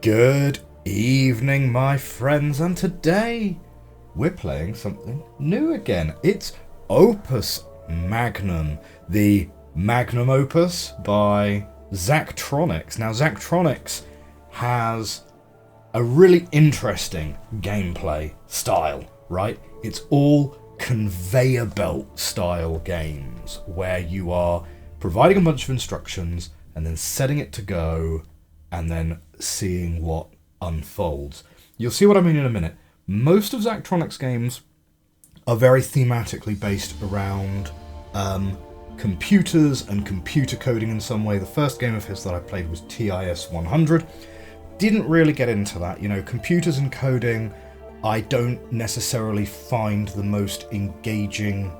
Good evening, my friends, and today we're playing something new again. It's Opus Magnum, the magnum opus by Zachtronics. Now, Zachtronics has a really interesting gameplay style, right? It's all conveyor belt style games where you are providing a bunch of instructions and then setting it to go and then seeing what unfolds. You'll see what I mean in a minute. Most of Zachtronics games are very thematically based around computers and computer coding in some way. The first game of his that I played was TIS 100. Didn't really get into that. You know, computers and coding, I don't necessarily find the most engaging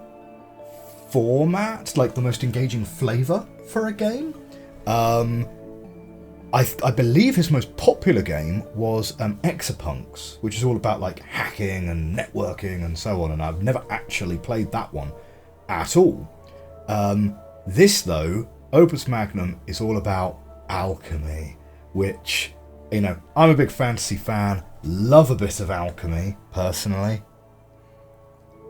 format, like the most engaging flavour for a game. I believe his most popular game was Exapunks, which is all about like hacking and networking and so on, and I've never actually played that one at all. This, though, Opus Magnum, is all about alchemy, which, you know, I'm a big fantasy fan, love a bit of alchemy, personally.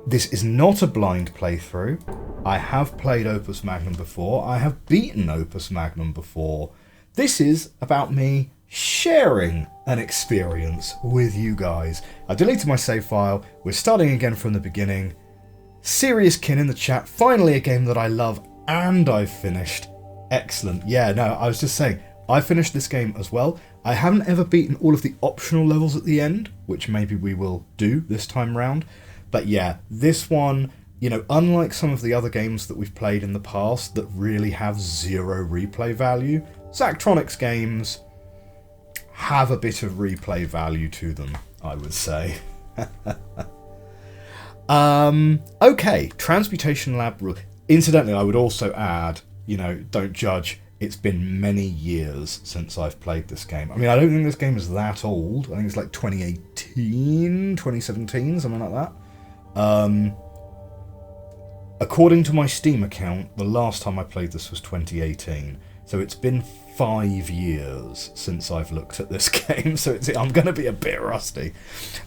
This is not a blind playthrough. I have played Opus Magnum before, I have beaten Opus Magnum before. This is about me sharing an experience with you guys. I deleted my save file, we're starting again from the beginning. Serious kin in the chat, finally a game that I love and I've finished. Excellent. Yeah, no, I was just saying, I finished this game as well. I haven't ever beaten all of the optional levels at the end, which maybe we will do this time round. But yeah, this one, you know, unlike some of the other games that we've played in the past that really have zero replay value, Zachtronics games have a bit of replay value to them, I would say. Okay, Transmutation Lab rule. Incidentally, I would also add, you know, don't judge, it's been many years since I've played this game. I mean, I don't think this game is that old. I think it's like 2018, 2017, something like that. According to my Steam account, the last time I played this was 2018. So it's been 5 years since I've looked at this game, so I'm going to be a bit rusty.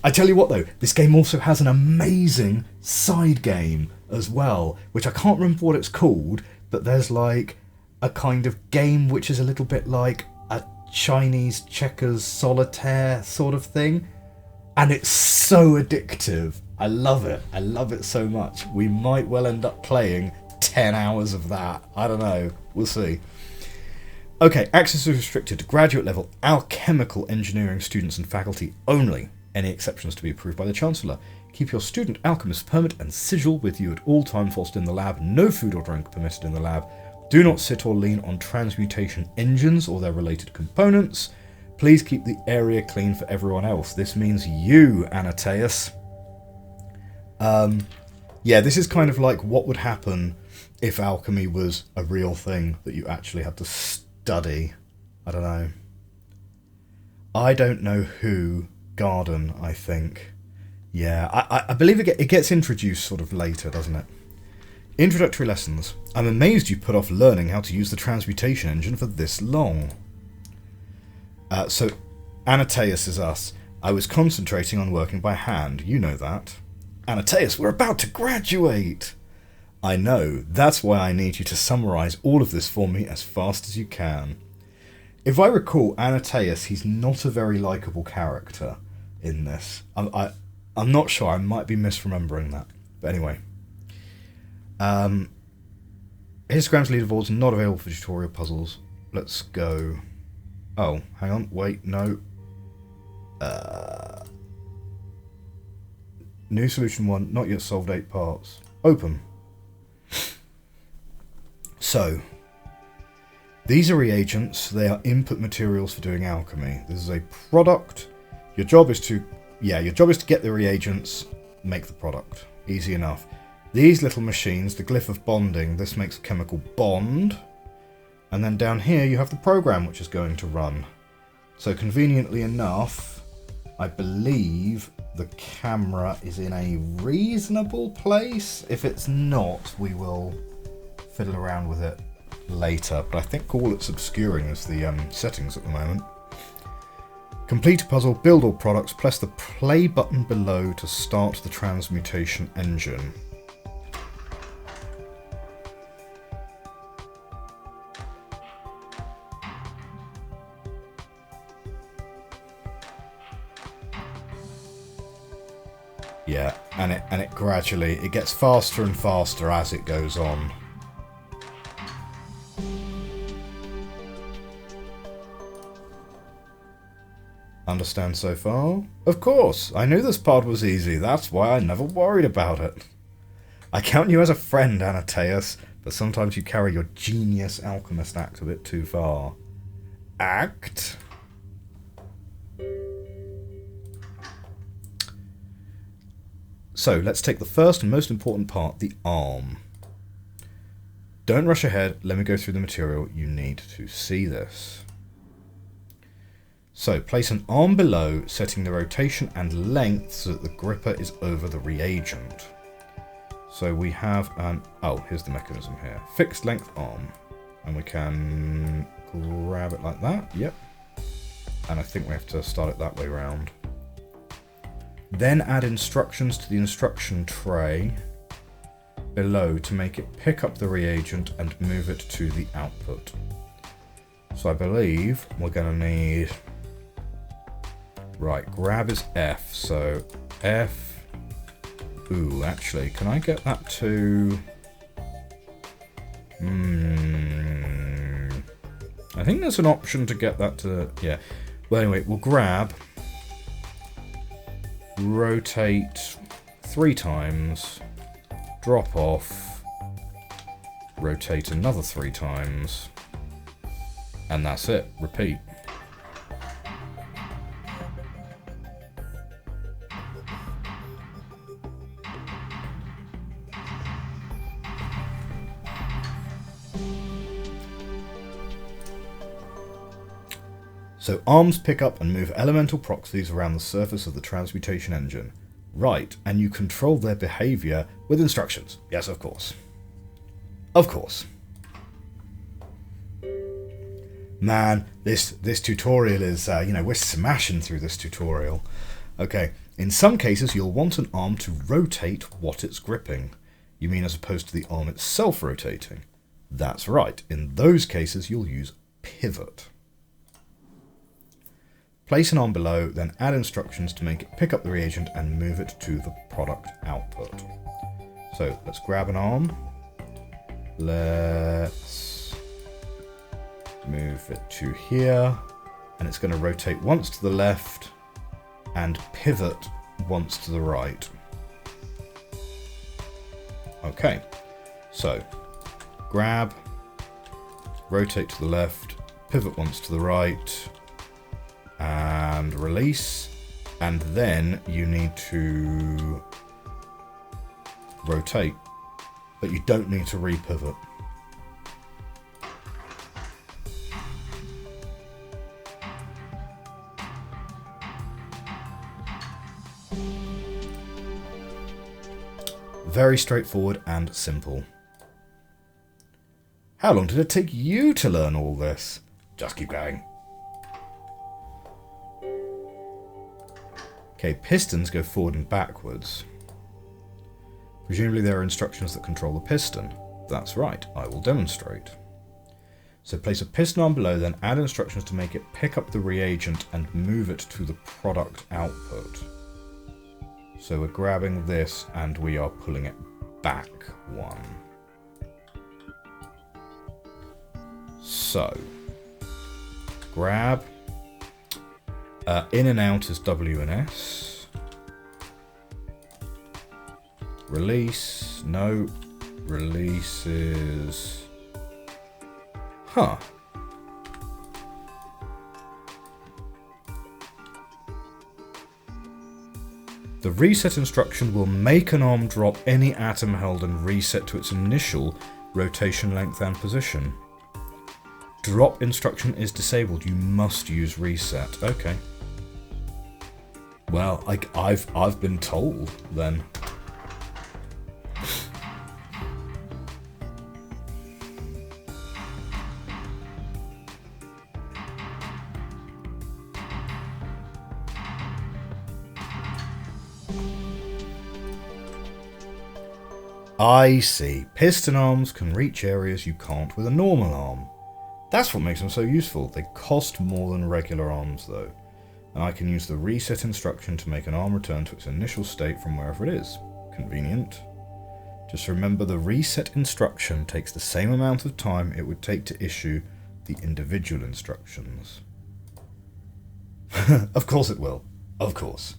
I tell you what though, this game also has an amazing side game as well, which I can't remember what it's called, but there's like a kind of game which is a little bit like a Chinese checkers solitaire sort of thing, and it's so addictive. I love it so much. We might well end up playing 10 hours of that. I don't know, we'll see. Okay, access is restricted to graduate level alchemical engineering students and faculty only. Any exceptions to be approved by the Chancellor. Keep your student alchemist permit and sigil with you at all times whilst in the lab. No food or drink permitted in the lab. Do not sit or lean on transmutation engines or their related components. Please keep the area clean for everyone else. This means you, Anataeus. Yeah, this is kind of like what would happen if alchemy was a real thing that you actually had to study. I don't know. I don't know who. Garden, I think. Yeah, I believe it gets introduced sort of later, doesn't it? Introductory lessons. I'm amazed you put off learning how to use the transmutation engine for this long. So, Anataeus is us. I was concentrating on working by hand. You know that. Anataeus, we're about to graduate! I know. That's why I need you to summarise all of this for me as fast as you can. If I recall, Anataeus, he's not a very likeable character in this. I'm not sure. I might be misremembering that. But anyway. Histograms leaderboards not available for tutorial puzzles. Let's go. Oh, hang on. Wait, no. New solution 1, not yet solved 8 parts. Open. So, these are reagents. They are input materials for doing alchemy. This is a product. Your job is to get the reagents, make the product. Easy enough. These little machines, the glyph of bonding, this makes a chemical bond. And then down here you have the program which is going to run. So conveniently enough, I believe the camera is in a reasonable place. If it's not, we will fiddle around with it later. But I think all it's obscuring is the settings at the moment. Complete a puzzle, build all products, press the play button below to start the transmutation engine. Yeah, and it gradually, it gets faster and faster as it goes on. Understand so far? Of course, I knew this part was easy, that's why I never worried about it. I count you as a friend, Anataeus, but sometimes you carry your genius alchemist act a bit too far. Act? So, let's take the first and most important part, the arm. Don't rush ahead, let me go through the material you need to see this. So, place an arm below, setting the rotation and length so that the gripper is over the reagent. So we have an... oh, here's the mechanism here. Fixed length arm. And we can grab it like that, yep. And I think we have to start it that way round. Then add instructions to the instruction tray below to make it pick up the reagent and move it to the output. So I believe we're going to need... right, grab is F, so F... ooh, actually, can I get that to... I think there's an option to get that to... yeah. Well, anyway, we'll grab... rotate 3 times, drop off, rotate another 3 times, and that's it. Repeat. So arms pick up and move elemental proxies around the surface of the transmutation engine. Right, and you control their behaviour with instructions. Yes, of course. Of course. Man, this tutorial is, we're smashing through this tutorial. Okay, in some cases you'll want an arm to rotate what it's gripping. You mean as opposed to the arm itself rotating? That's right, in those cases you'll use pivot. Place an arm below, then add instructions to make it pick up the reagent and move it to the product output. So let's grab an arm. Let's move it to here. And it's going to rotate once to the left and pivot once to the right. Okay, so grab, rotate to the left, pivot once to the right, and release, and then you need to rotate, but you don't need to repivot. Very straightforward and simple. How long did it take you to learn all this? Just keep going. Okay, pistons go forward and backwards. Presumably there are instructions that control the piston. That's right, I will demonstrate. So place a piston arm below, then add instructions to make it pick up the reagent and move it to the product output. So we're grabbing this and we are pulling it back 1. So, grab... in and out is W and S. Release. No. Release is... huh. The reset instruction will make an arm drop any atom held and reset to its initial rotation length and position. Drop instruction is disabled. You must use reset. Okay. Well, I've been told then. I see. Piston arms can reach areas you can't with a normal arm. That's what makes them so useful. They cost more than regular arms though. And I can use the reset instruction to make an arm return to its initial state from wherever it is. Convenient. Just remember the reset instruction takes the same amount of time it would take to issue the individual instructions. Of course it will. Of course.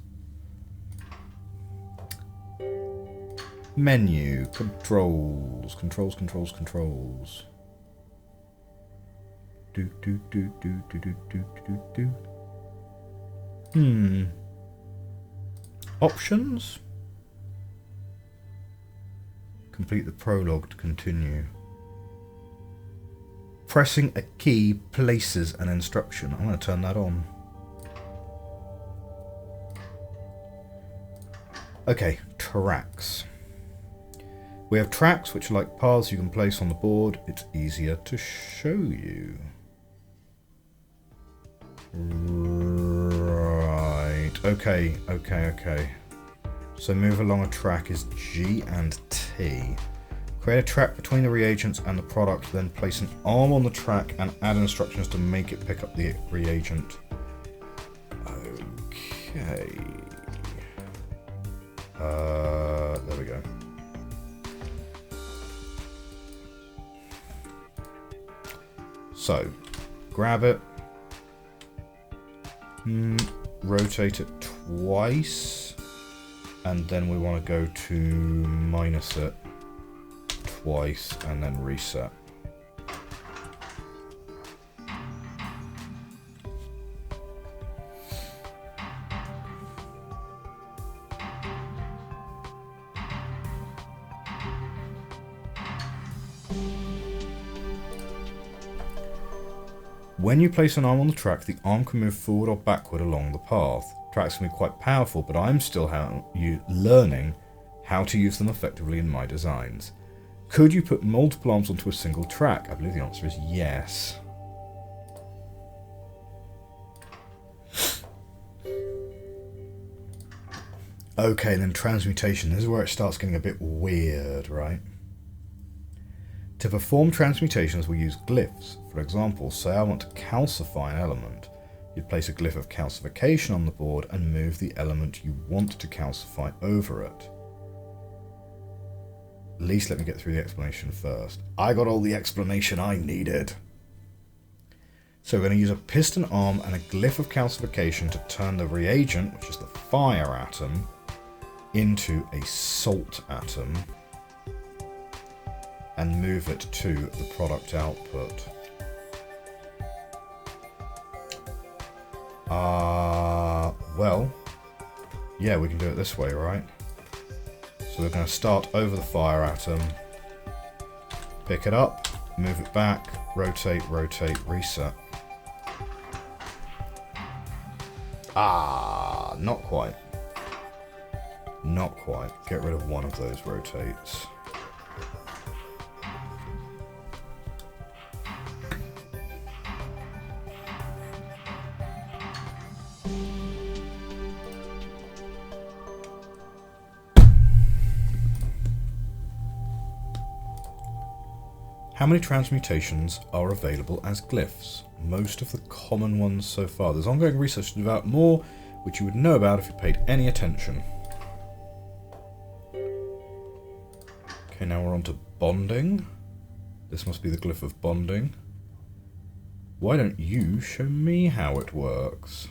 Menu. Controls. Controls. Options? Complete the prologue to continue. Pressing a key places an instruction. I'm going to turn that on. Okay, tracks. We have tracks which are like paths you can place on the board. It's easier to show you. Right, okay. So move along a track is G and T. Create a track between the reagents and the product, then place an arm on the track and add instructions to make it pick up the reagent. Okay. There we go. So, grab it. Rotate it twice. And then we want to go to minus it twice and then reset. When you place an arm on the track, the arm can move forward or backward along the path. Tracks can be quite powerful, but I'm still learning how to use them effectively in my designs. Could you put multiple arms onto a single track? I believe the answer is yes. Okay, then transmutation. This is where it starts getting a bit weird, right? To perform transmutations, we use glyphs. For example, say I want to calcify an element. You'd place a glyph of calcification on the board and move the element you want to calcify over it. At least let me get through the explanation first. I got all the explanation I needed. So we're going to use a piston arm and a glyph of calcification to turn the reagent, which is the fire atom, into a salt atom and move it to the product output. Well, yeah, we can do it this way, right? So we're going to start over the fire atom, pick it up, move it back, rotate, reset. Not quite. Not quite. Get rid of one of those rotates. How many transmutations are available as glyphs? Most of the common ones so far. There's ongoing research to develop more, which you would know about if you paid any attention. Okay, now we're on to bonding. This must be the glyph of bonding. Why don't you show me how it works?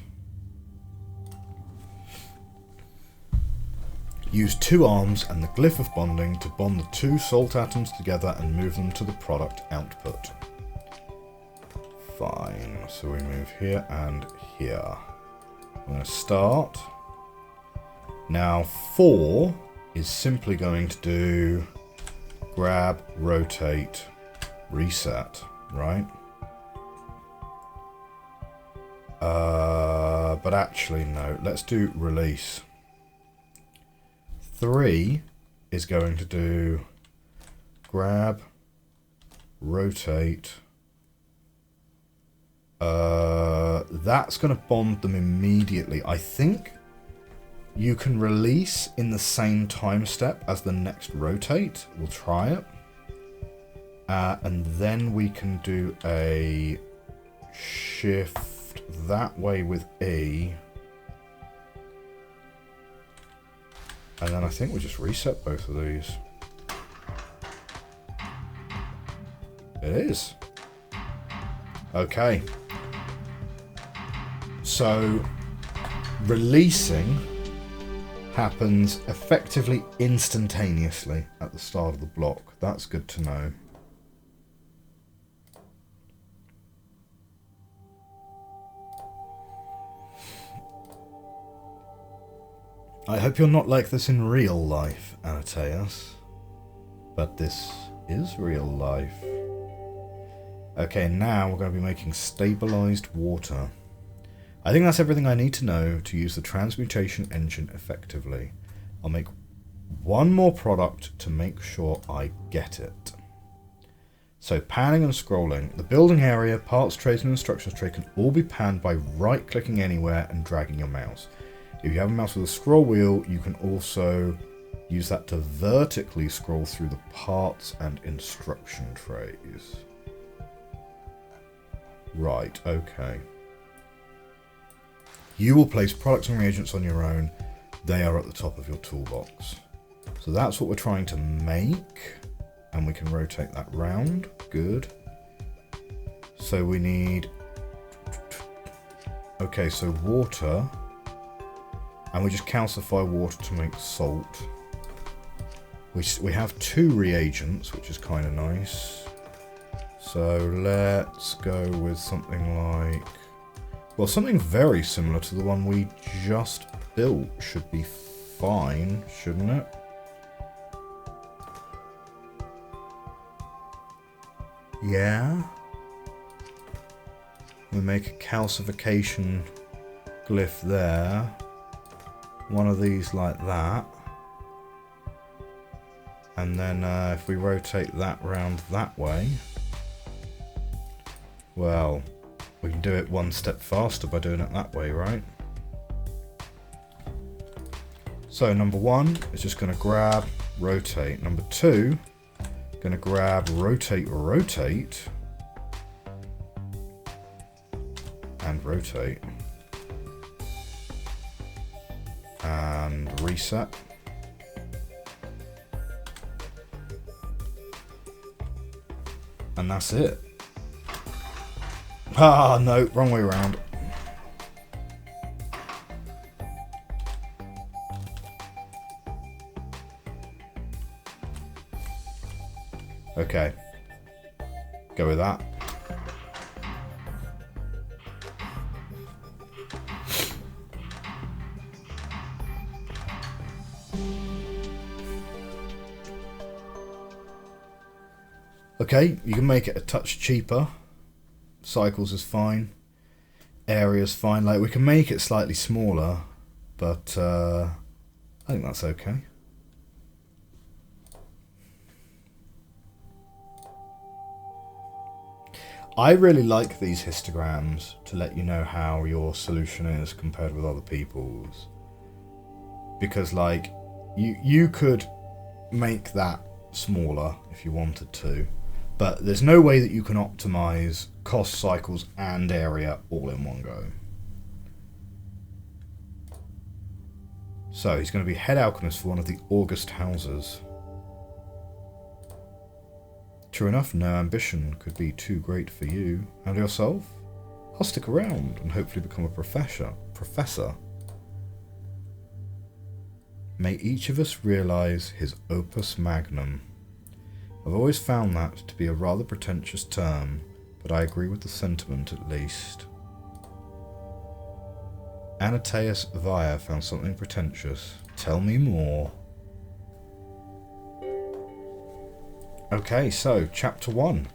Use two arms and the glyph of bonding to bond the two salt atoms together and move them to the product output. Fine, so we move here and here. I'm going to start. Now 4 is simply going to do grab, rotate, reset, right? But actually no, let's do release. 3 is going to do grab, rotate. That's going to bond them immediately. I think You can release in the same time step as the next rotate. We'll try it. And then we can do a shift that way with E. And then I think we'll just reset both of these. It is. Okay. So, releasing happens effectively instantaneously at the start of the block. That's good to know. I hope you're not like this in real life, Anateas. But this is real life. Okay, now we're going to be making stabilized water. I think that's everything I need to know to use the transmutation engine effectively. I'll make one more product to make sure I get it. So panning and scrolling. The building area, parts trays and instructions tray can all be panned by right-clicking anywhere and dragging your mouse. If you have a mouse with a scroll wheel, you can also use that to vertically scroll through the parts and instruction trays. Right, okay. You will place products and reagents on your own. They are at the top of your toolbox. So that's what we're trying to make. And we can rotate that round. Good. So we need... Okay, so water. And we just calcify water to make salt. We have 2 reagents, which is kind of nice. So let's go with something like... Well, something very similar to the one we just built should be fine, shouldn't it? Yeah. We make a calcification glyph there. One of these like that. And then if we rotate that round that way, well, we can do it one step faster by doing it that way, right? So number 1 is just going to grab, rotate. Number 2, going to grab, rotate, rotate. And rotate. And reset. And that's it. Ah, no, wrong way around. Okay. Go with that. Okay, you can make it a touch cheaper. Cycles is fine. Area's fine. Like, we can make it slightly smaller, but I think that's okay. I really like these histograms to let you know how your solution is compared with other people's. Because, like, you could make that smaller if you wanted to. But there's no way that you can optimize cost, cycles, and area all in one go. So he's going to be head alchemist for one of the August houses. True enough, no ambition could be too great for you. And yourself? I'll stick around and hopefully become a professor. May each of us realize his Opus Magnum. I've always found that to be a rather pretentious term, but I agree with the sentiment at least. Anateas Via found something pretentious. Tell me more. Okay, so chapter 1.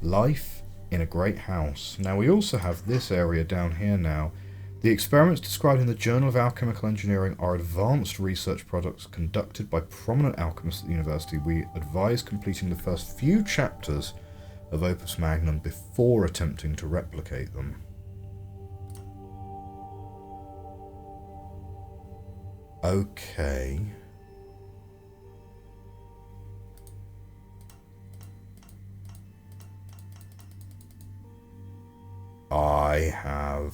Life in a great house. Now we also have this area down here now. The experiments described in the Journal of Alchemical Engineering are advanced research products conducted by prominent alchemists at the university. We advise completing the first few chapters of Opus Magnum before attempting to replicate them. Okay. I have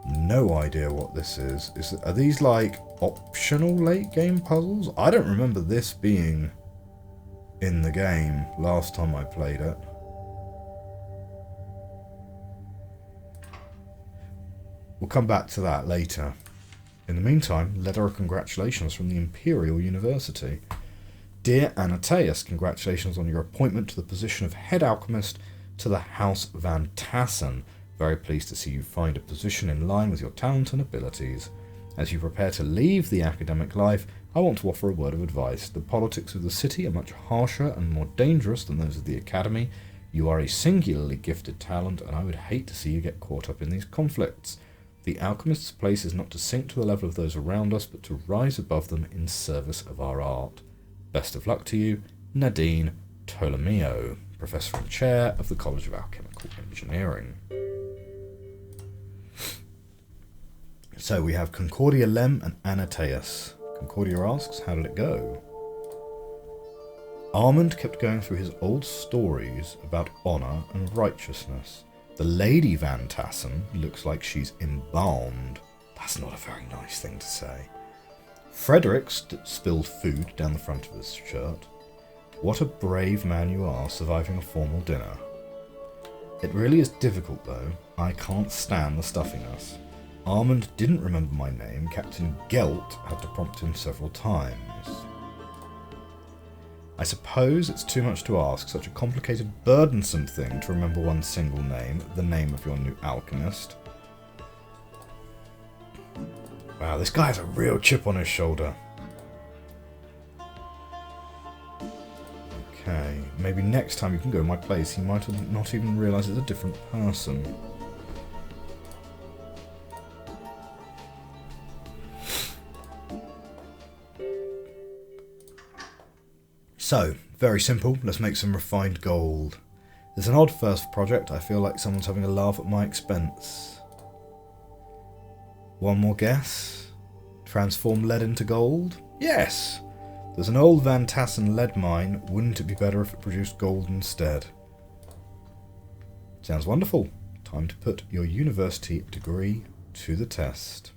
no idea what this is. Are these like optional late game puzzles? I don't remember this being in the game last time I played it. We'll come back to that later. In the meantime, letter of congratulations from the Imperial University. Dear Anataeus, congratulations on your appointment to the position of head alchemist to the House Van Tassen. Very pleased to see you find a position in line with your talent and abilities. As you prepare to leave the academic life, I want to offer a word of advice. The politics of the city are much harsher and more dangerous than those of the academy. You are a singularly gifted talent, and I would hate to see you get caught up in these conflicts. The alchemist's place is not to sink to the level of those around us, but to rise above them in service of our art. Best of luck to you, Nadine Ptolomeo, Professor and Chair of the College of Alchemical Engineering. So we have Concordia Lem and Anataeus. Concordia asks, how did it go? Armand kept going through his old stories about honour and righteousness. The Lady Van Tassen looks like she's embalmed. That's not a very nice thing to say. Frederick spilled food down the front of his shirt. What a brave man you are, surviving a formal dinner. It really is difficult though. I can't stand the stuffiness. Armand didn't remember my name. Captain Gelt had to prompt him several times. I suppose it's too much to ask, such a complicated, burdensome thing to remember one single name, the name of your new alchemist. Wow, this guy has a real chip on his shoulder. Okay, maybe next time you can go to my place, he might not even realise it's a different person. So, very simple, let's make some refined gold. It's an odd first project, I feel like someone's having a laugh at my expense. One more guess? Transform lead into gold? Yes! There's an old Van Tassen lead mine, wouldn't it be better if it produced gold instead? Sounds wonderful. Time to put your university degree to the test.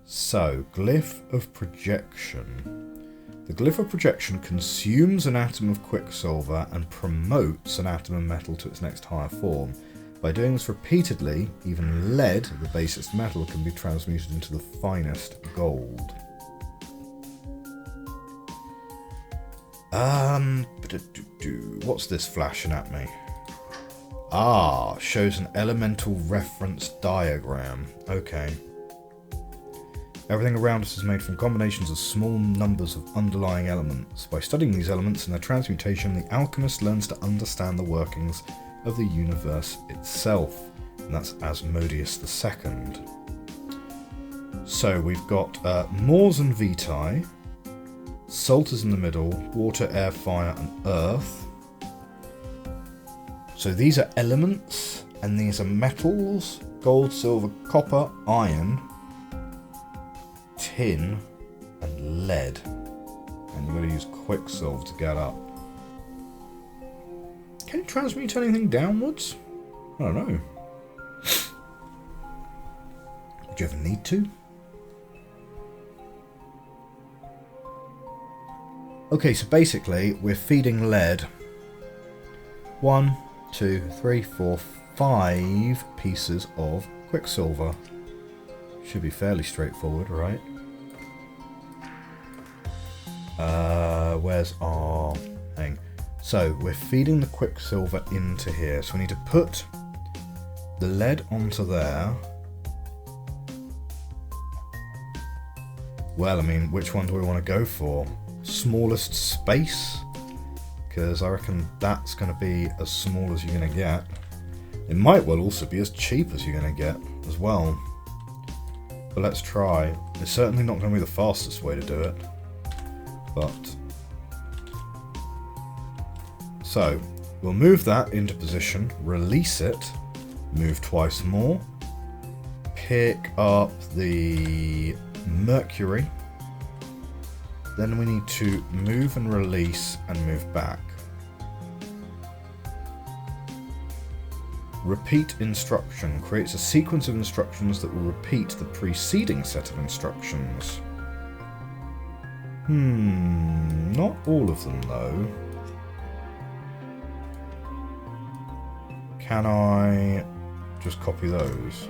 So, Glyph of Projection. The glyph of projection consumes an atom of quicksilver and promotes an atom of metal to its next higher form. By doing this repeatedly, even lead, the basest metal, can be transmuted into the finest gold. What's this flashing at me? Ah, shows an elemental reference diagram. Okay. Everything around us is made from combinations of small numbers of underlying elements. By studying these elements and their transmutation, the alchemist learns to understand the workings of the universe itself. And that's Asmodeus II. So we've got Mors and Vitae. Salt is in the middle. Water, air, fire, and earth. So these are elements, and these are metals. Gold, silver, copper, iron, tin, and lead. And you've got to use quicksilver to get up. Can you transmute anything downwards? I don't know. Would you ever need to? Okay, so basically we're feeding lead 1, 2, 3, 4, 5 pieces of quicksilver. Should be fairly straightforward, right? Where's our thing? So we're feeding the quicksilver into here. So we need to put the lead onto there. Well, I mean, which one do we want to go for? Smallest space? Because I reckon that's going to be as small as you're going to get. It might well also be as cheap as you're going to get as well. But let's try. It's certainly not going to be the fastest way to do it. But so we'll move that into position, release it, move twice more, pick up the Mercury. Then we need to move and release and move back. Repeat instruction creates a sequence of instructions that will repeat the preceding set of instructions. Not all of them though. Can I just copy those?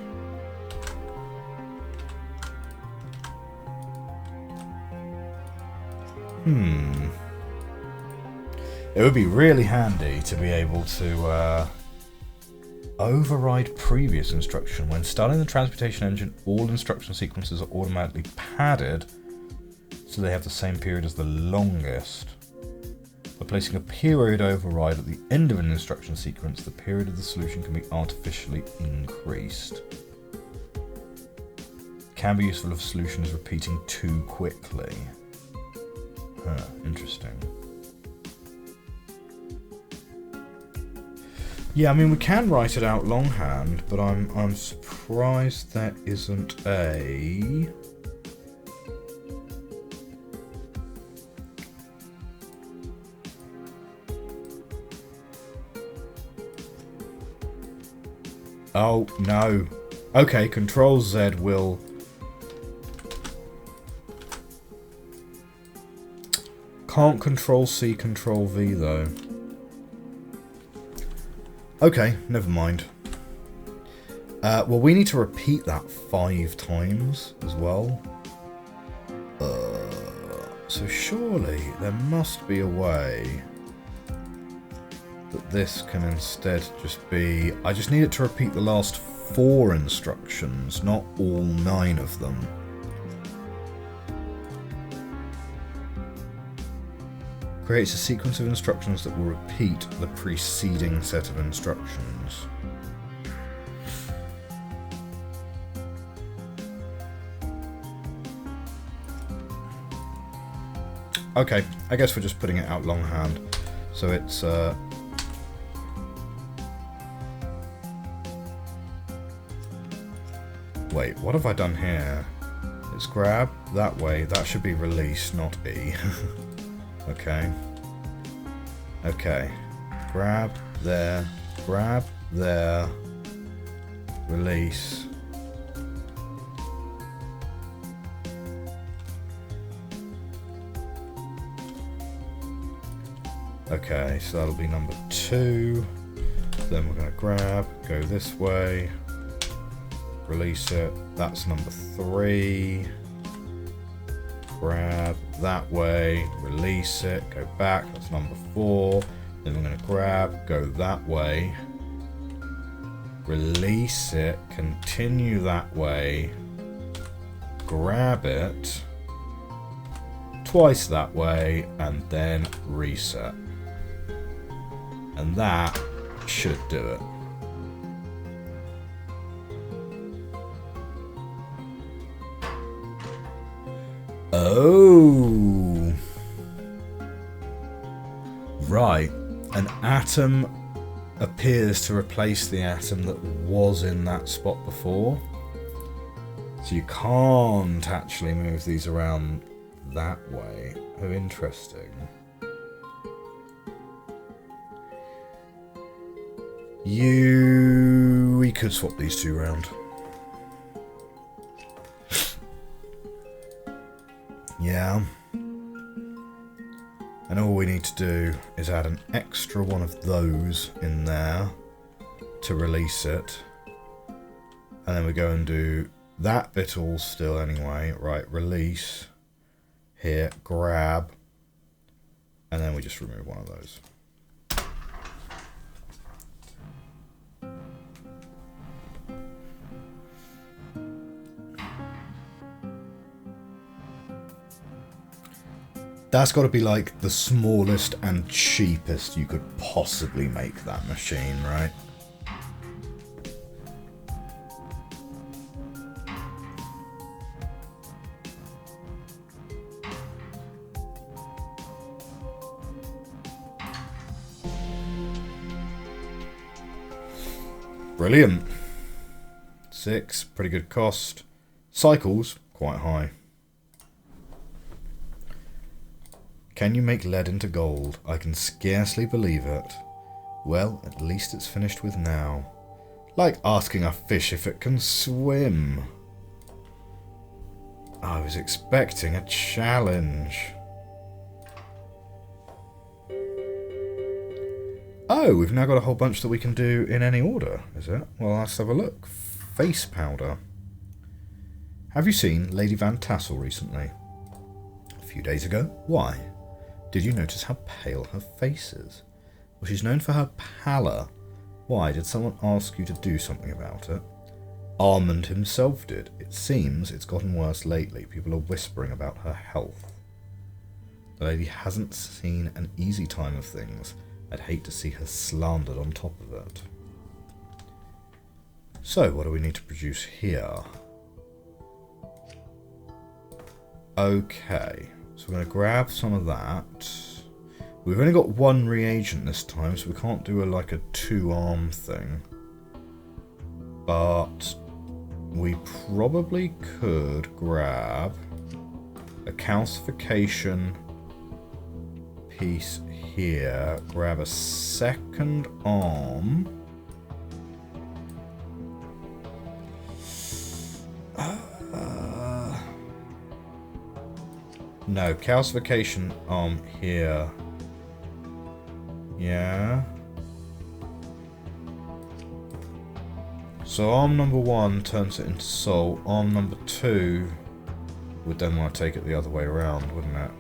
It would be really handy to be able to override previous instruction. When starting the transmutation engine, all instruction sequences are automatically padded so they have the same period as the longest. By placing a period override at the end of an instruction sequence, the period of the solution can be artificially increased. Can be useful if a solution is repeating too quickly. Interesting. Yeah, I mean we can write it out longhand, but I'm surprised there isn't a Oh no. Okay, Control Z will can't Control C, Control V though. Okay, never mind. Well, we need to repeat that 5 times as well. So surely there must be a way that this can instead just be... I just need it to repeat the last 4 instructions, not all 9 of them. Creates a sequence of instructions that will repeat the preceding set of instructions. Okay, I guess we're just putting it out longhand. So it's wait, what have I done here? It's grab that way. That should be release, not E. Okay. Okay. Grab there, release. Okay, so that'll be number 2. Then we're going to grab, go this way, release it. That's number 3. Grab that way, release it, go back, that's number 4. Then we're going to grab, go that way, release it, continue that way, grab it, twice that way, and then reset. And that should do it. Oh, right. An atom appears to replace the atom that was in that spot before. So you can't actually move these around that way. Oh, interesting. We could swap these 2 around. Yeah. And all we need to do is add an extra one of those in there to release it. And then we go and do that bit all still anyway. Right, release. Here, grab. And then we just remove one of those. That's got to be like the smallest and cheapest you could possibly make that machine, right? Brilliant. 6, pretty good cost. Cycles, quite high. Can you make lead into gold? I can scarcely believe it. Well, at least it's finished with now. Like asking a fish if it can swim. I was expecting a challenge. Oh, we've now got a whole bunch that we can do in any order, is it? Well, let's have a look. Face powder. Have you seen Lady Van Tassel recently? A few days ago. Why? Did you notice how pale her face is? Well, she's known for her pallor. Why? Did someone ask you to do something about it? Armand himself did. It seems it's gotten worse lately. People are whispering about her health. The lady hasn't seen an easy time of things. I'd hate to see her slandered on top of it. So, what do we need to produce here? Okay, so we're going to grab some of that. We've only got one reagent this time, so we can't do like a two-arm thing. But we probably could grab a calcification piece here, grab a second arm. No, calcification arm here. Yeah. So arm number 1 turns it into soul. Arm number 2 would then want to take it the other way around, wouldn't it?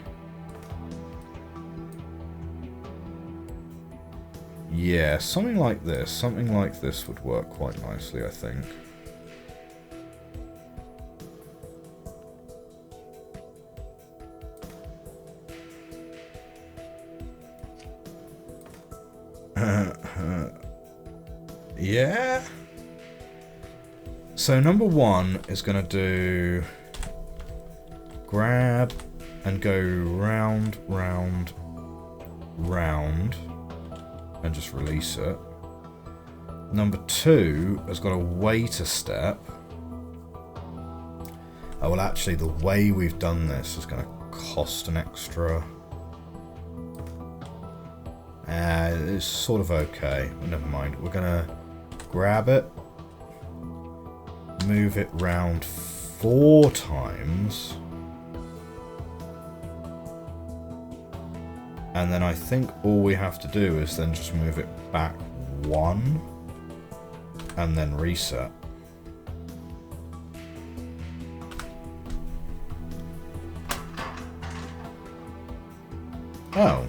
Yeah, something like this. Something like this would work quite nicely, I think. Yeah. So number 1 is going to do grab and go round, round, round, and just release it. Number 2 has got to wait a step. Oh, well, actually, the way we've done this is going to cost an extra. It's sort of okay, but never mind. We're going to grab it, move it round 4 times, and then I think all we have to do is then just move it back 1 and then reset. Oh.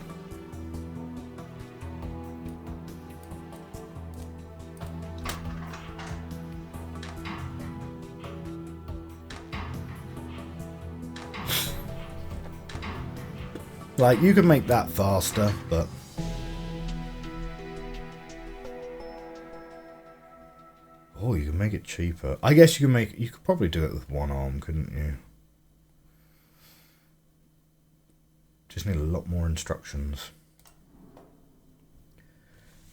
Like, you can make that faster, but... Oh, you can make it cheaper. I guess you could probably do it with 1 arm, couldn't you? Just need a lot more instructions.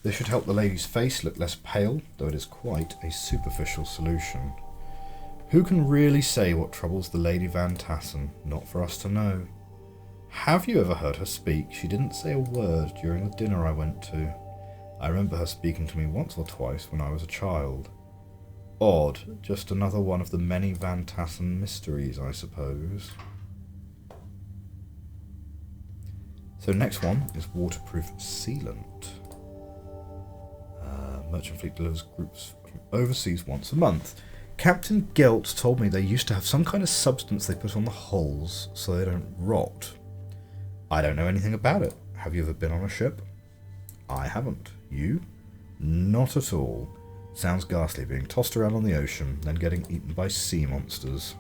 This should help the lady's face look less pale, though it is quite a superficial solution. Who can really say what troubles the Lady Van Tassen? Not for us to know. Have you ever heard her speak? She didn't say a word during the dinner I went to. I remember her speaking to me once or twice when I was a child. Odd, just another one of the many Van Tassen mysteries, I suppose. So next one is waterproof sealant. Merchant fleet delivers groups from overseas once a month. Captain Gelt told me they used to have some kind of substance they put on the hulls so they don't rot. I don't know anything about it. Have you ever been on a ship? I haven't. You? Not at all. Sounds ghastly, being tossed around on the ocean, then getting eaten by sea monsters.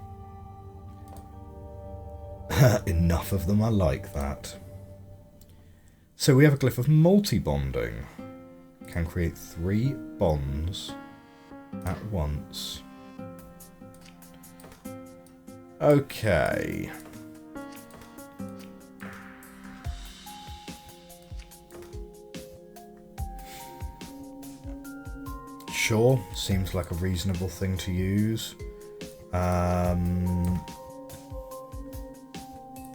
Enough of them are like that. So we have a glyph of multi-bonding. Can create 3 bonds at once. Okay. Sure, seems like a reasonable thing to use.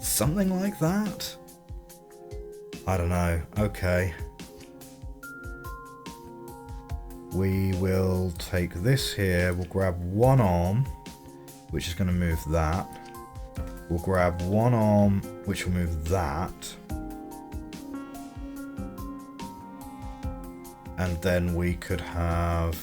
Something like that. I don't know. Okay. We will take this here. We'll grab one arm, which is going to move that. We'll grab one arm, which will move that. And then we could have...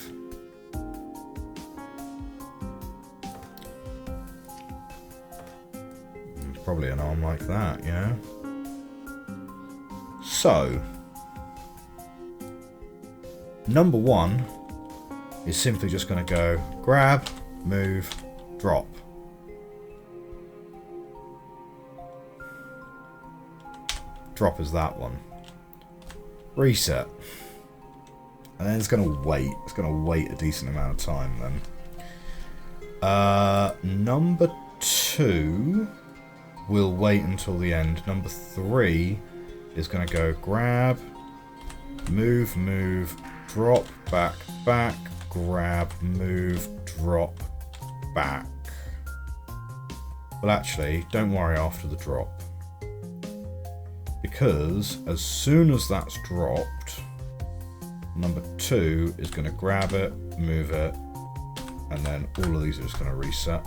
probably an arm like that, yeah? So, number one is simply just going to go grab, move, drop. Drop is that one. Reset. And then it's going to wait. It's going to wait a decent amount of time then. Number two will wait until the end. Number three is going to go grab, move, move, drop, back, back, grab, move, drop, back. Well, actually, don't worry after the drop. Because as soon as that's dropped, number two is going to grab it, move it, and then all of these are just going to reset.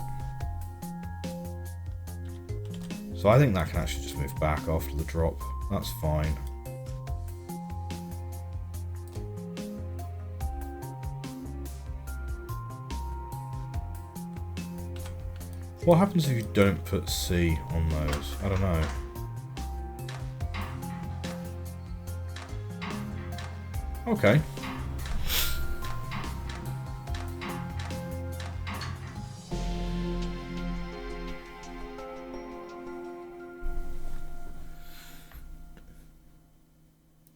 So I think that can actually just move back after the drop. That's fine. What happens if you don't put C on those? I don't know. Okay.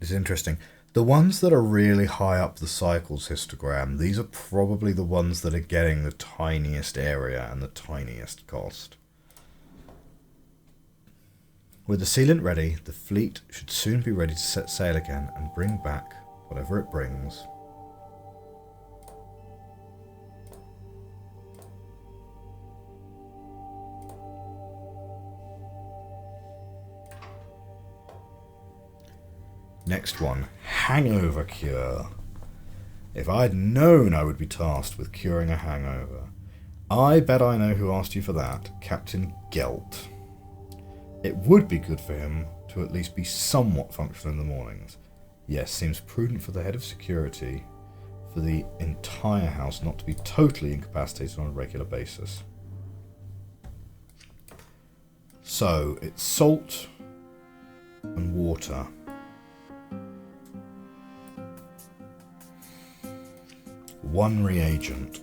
It's interesting. The ones that are really high up the cycles histogram, these are probably the ones that are getting the tiniest area and the tiniest cost. With the sealant ready, the fleet should soon be ready to set sail again and bring back whatever it brings. Next one, hangover cure. If I'd known I would be tasked with curing a hangover, I bet I know who asked you for that, Captain Gelt. It would be good for him to at least be somewhat functional in the mornings. Yes, seems prudent for the head of security for the entire house not to be totally incapacitated on a regular basis. So, it's salt and water. One reagent.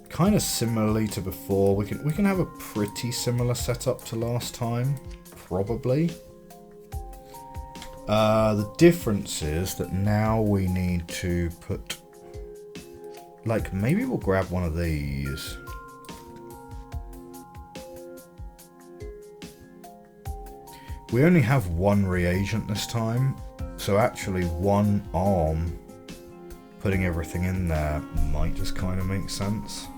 Kind of similarly to before, we can have a pretty similar setup to last time, probably. The difference is that now we need to put, like, maybe we'll grab one of these. We only have one reagent this time, so actually one arm putting everything in there might just kind of make sense.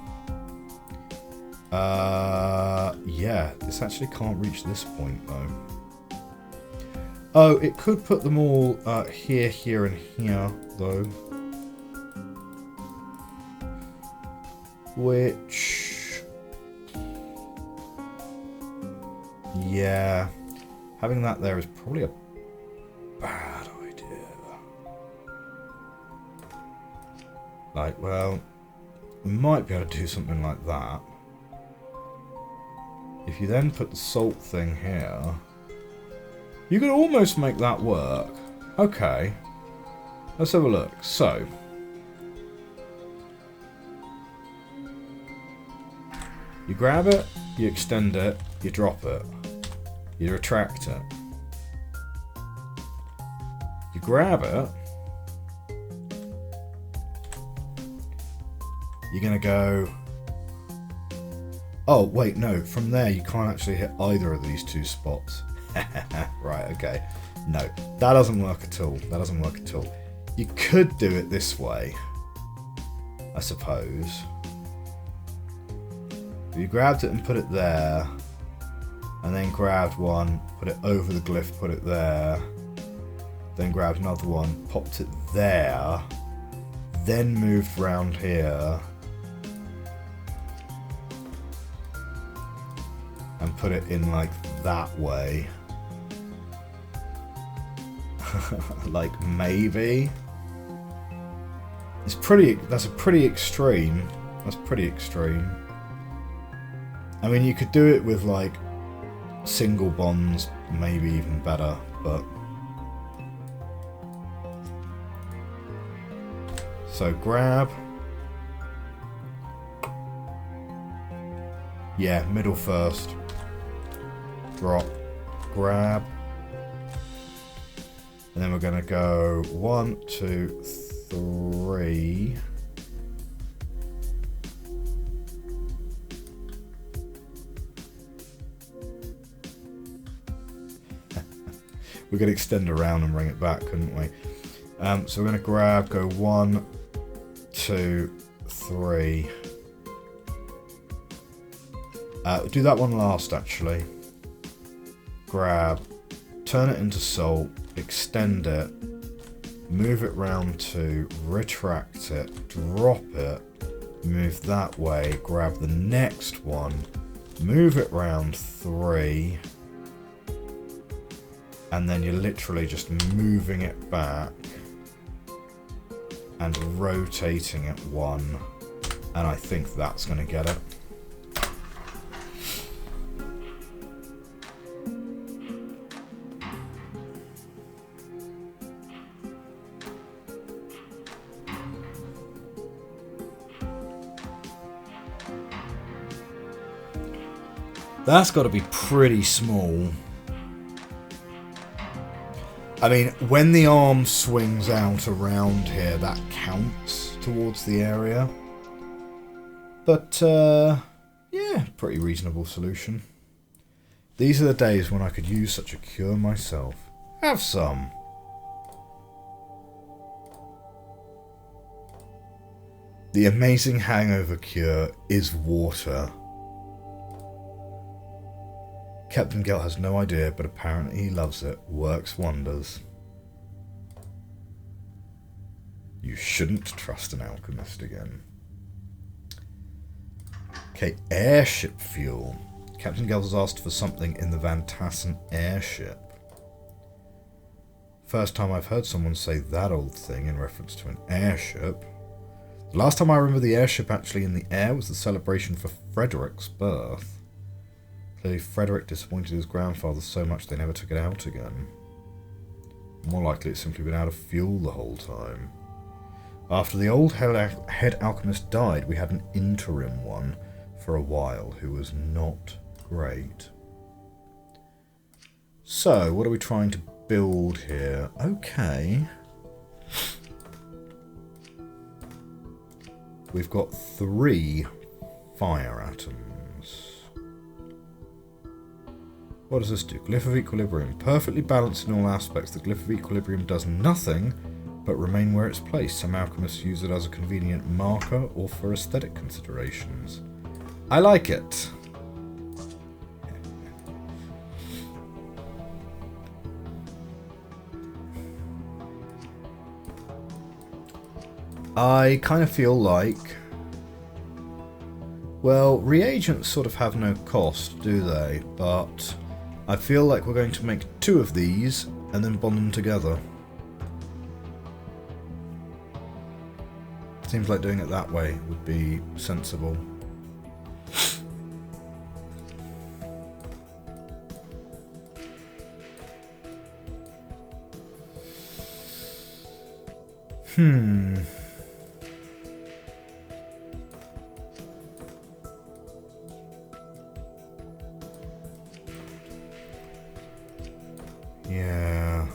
Yeah, this actually can't reach this point though. Oh, it could put them all here, here, and here though. Which... yeah. Having that there is probably a bad idea. Like, well, we might be able to do something like that. If you then put the salt thing here, you could almost make that work. Okay. Let's have a look. So, you grab it, you extend it, you drop it. You retract it. You grab it. You're going to go... oh, wait, no. From there, you can't actually hit either of these two spots. Right, okay. No, that doesn't work at all. That doesn't work at all. You could do it this way, I suppose. You grabbed it and put it there, and then grabbed one, put it over the glyph, put it there, then grabbed another one, popped it there, then moved round here, and put it in like that way. Like maybe. It's pretty, that's a pretty extreme. That's pretty extreme. I mean, you could do it with like single bonds, maybe even better, but. So grab. Yeah, middle first. Drop. Grab. And then we're going to go 1, 2, 3. We could extend around and bring it back, couldn't we? So we're going to grab, go 1, 2, 3. Do that one last, actually. Grab, turn it into salt, extend it, move it round 2, retract it, drop it, move that way, grab the next one, move it round 3, and then you're literally just moving it back and rotating it 1, and I think that's going to get it. That's got to be pretty small. I mean, when the arm swings out around here, that counts towards the area. But, yeah, pretty reasonable solution. These are the days when I could use such a cure myself. Have some. The amazing hangover cure is water. Captain Gelt has no idea, but apparently he loves it. Works wonders. You shouldn't trust an alchemist again. Okay, airship fuel. Captain Gelt has asked for something in the Van Tassen airship. First time I've heard someone say that old thing in reference to an airship. The last time I remember the airship actually in the air was the celebration for Frederick's birth. Clearly Frederick disappointed his grandfather so much they never took it out again. More likely it's simply been out of fuel the whole time. After the old head alchemist died, we had an interim one for a while who was not great. So, what are we trying to build here? Okay. We've got 3 fire atoms. What does this do? Glyph of Equilibrium. Perfectly balanced in all aspects, the Glyph of Equilibrium does nothing but remain where it's placed. Some alchemists use it as a convenient marker or for aesthetic considerations. I like it. I kind of feel like... Well, reagents sort of have no cost, do they? But I feel like we're going to make 2 of these and then bond them together. Seems like doing it that way would be sensible. Yeah.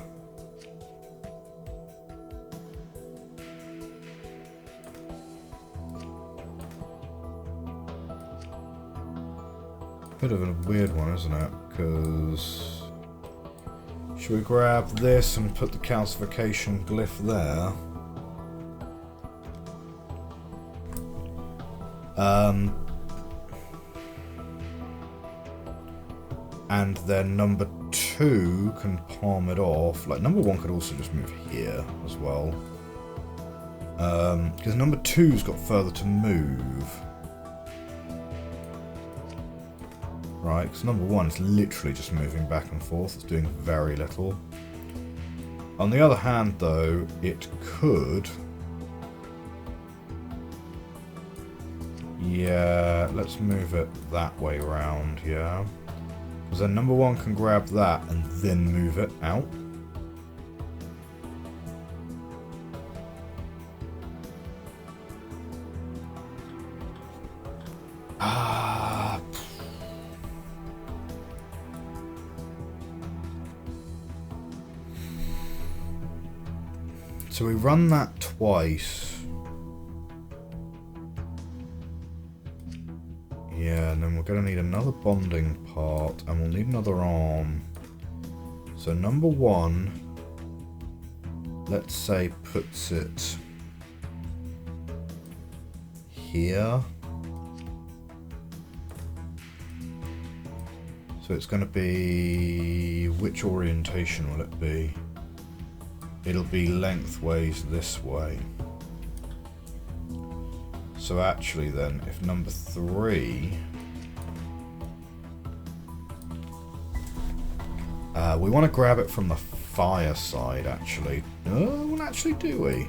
Bit of a weird one, isn't it? Because should we grab this and put the calcification glyph there? And then number 2 can palm it off. Like, number 1 could also just move here as well. Because number 2's got further to move. Right, because number 1 is literally just moving back and forth. It's doing very little. On the other hand, though, it could... Yeah, let's move it that way round, yeah. Because then number 1 can grab that and then move it out. So we run that twice. Yeah, and then we're going to need another bonding part, and we'll need another arm. So number 1, let's say, puts it here. So it's going to be... which orientation will it be? It'll be lengthways this way. So actually then, if number 3... we want to grab it from the fire side, actually. Oh, well, actually, do we?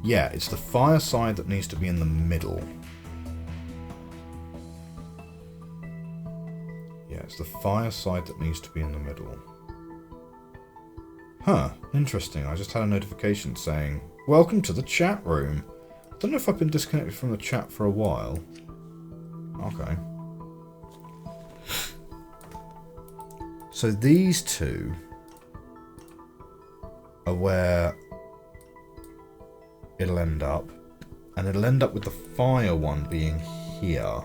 Yeah, it's the fire side that needs to be in the middle. Yeah, it's the fire side that needs to be in the middle. Huh, interesting. I just had a notification saying, "Welcome to the chat room." I don't know if I've been disconnected from the chat for a while. Okay. So these two are where it'll end up. And it'll end up with the fire one being here.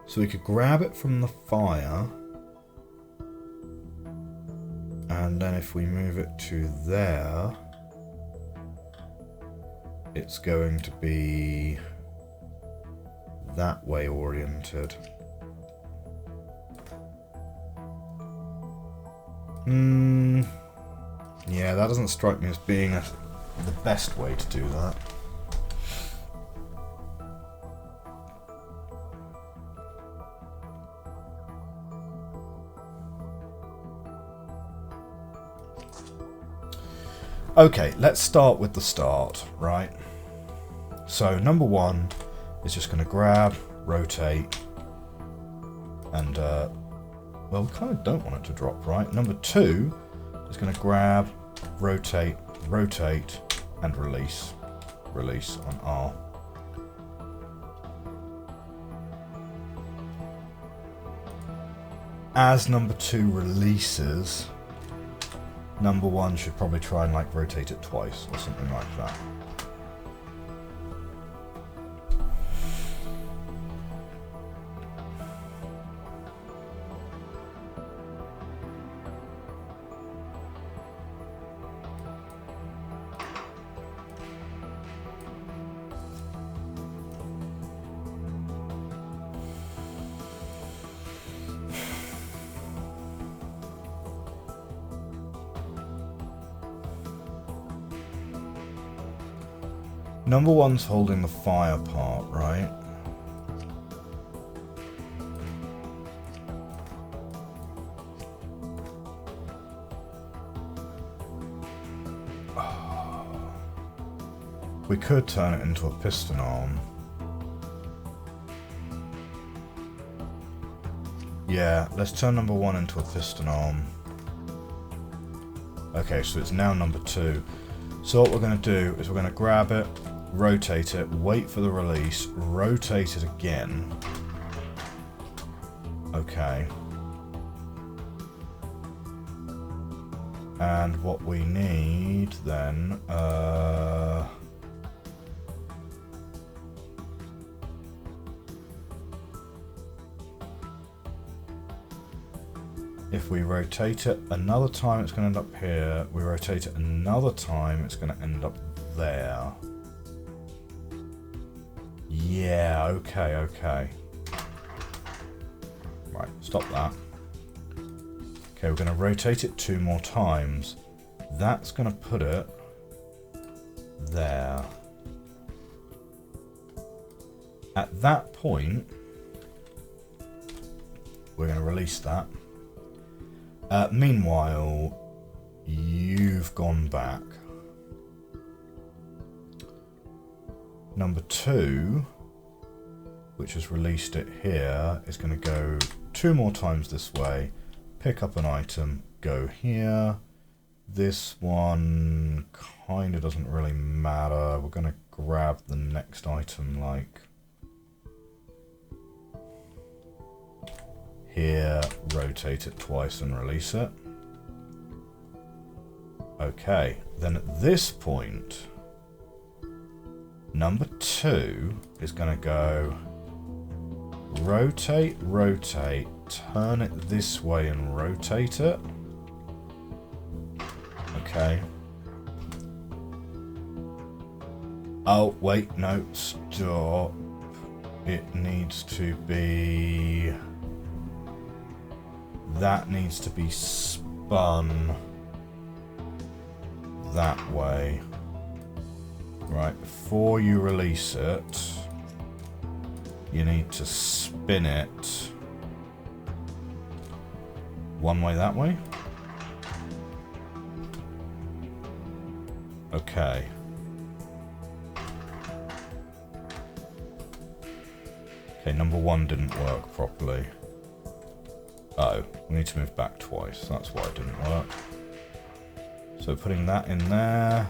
So we could grab it from the fire, and then if we move it to there, it's going to be that way oriented. Yeah, that doesn't strike me as being the best way to do that. Okay, let's start with the start, right? So number 1 is just going to grab, rotate, and, well, we kind of don't want it to drop, right? Number 2 is going to grab, rotate, rotate, and release. Release on R. As number 2 releases, number 1 should probably try and like rotate it twice or something like that. Number 1's holding the fire part, right? We could turn it into a piston arm. Yeah, let's turn number 1 into a piston arm. Okay, so it's now number 2. So what we're going to do is we're going to grab it, rotate it, wait for the release, rotate it again. Okay. And what we need then, if we rotate it another time, it's going to end up here. We rotate it another time, it's going to end up there. Yeah, okay, okay. Right, stop that. Okay, we're going to rotate it 2 more times. That's going to put it there. At that point, we're going to release that. Meanwhile, you've gone back. Number 2, which has released it here, is going to go 2 more times this way, pick up an item, go here. This one kind of doesn't really matter. We're going to grab the next item, like here, rotate it twice and release it. Okay, then at this point, number 2 is going to go rotate, rotate, turn it this way and rotate it. Okay. Oh, wait, no, stop. It needs to be... That needs to be spun that way. Right, before you release it, you need to spin it one way that way. Okay. Okay, number 1 didn't work properly. Oh, we need to move back twice. That's why it didn't work. So putting that in there.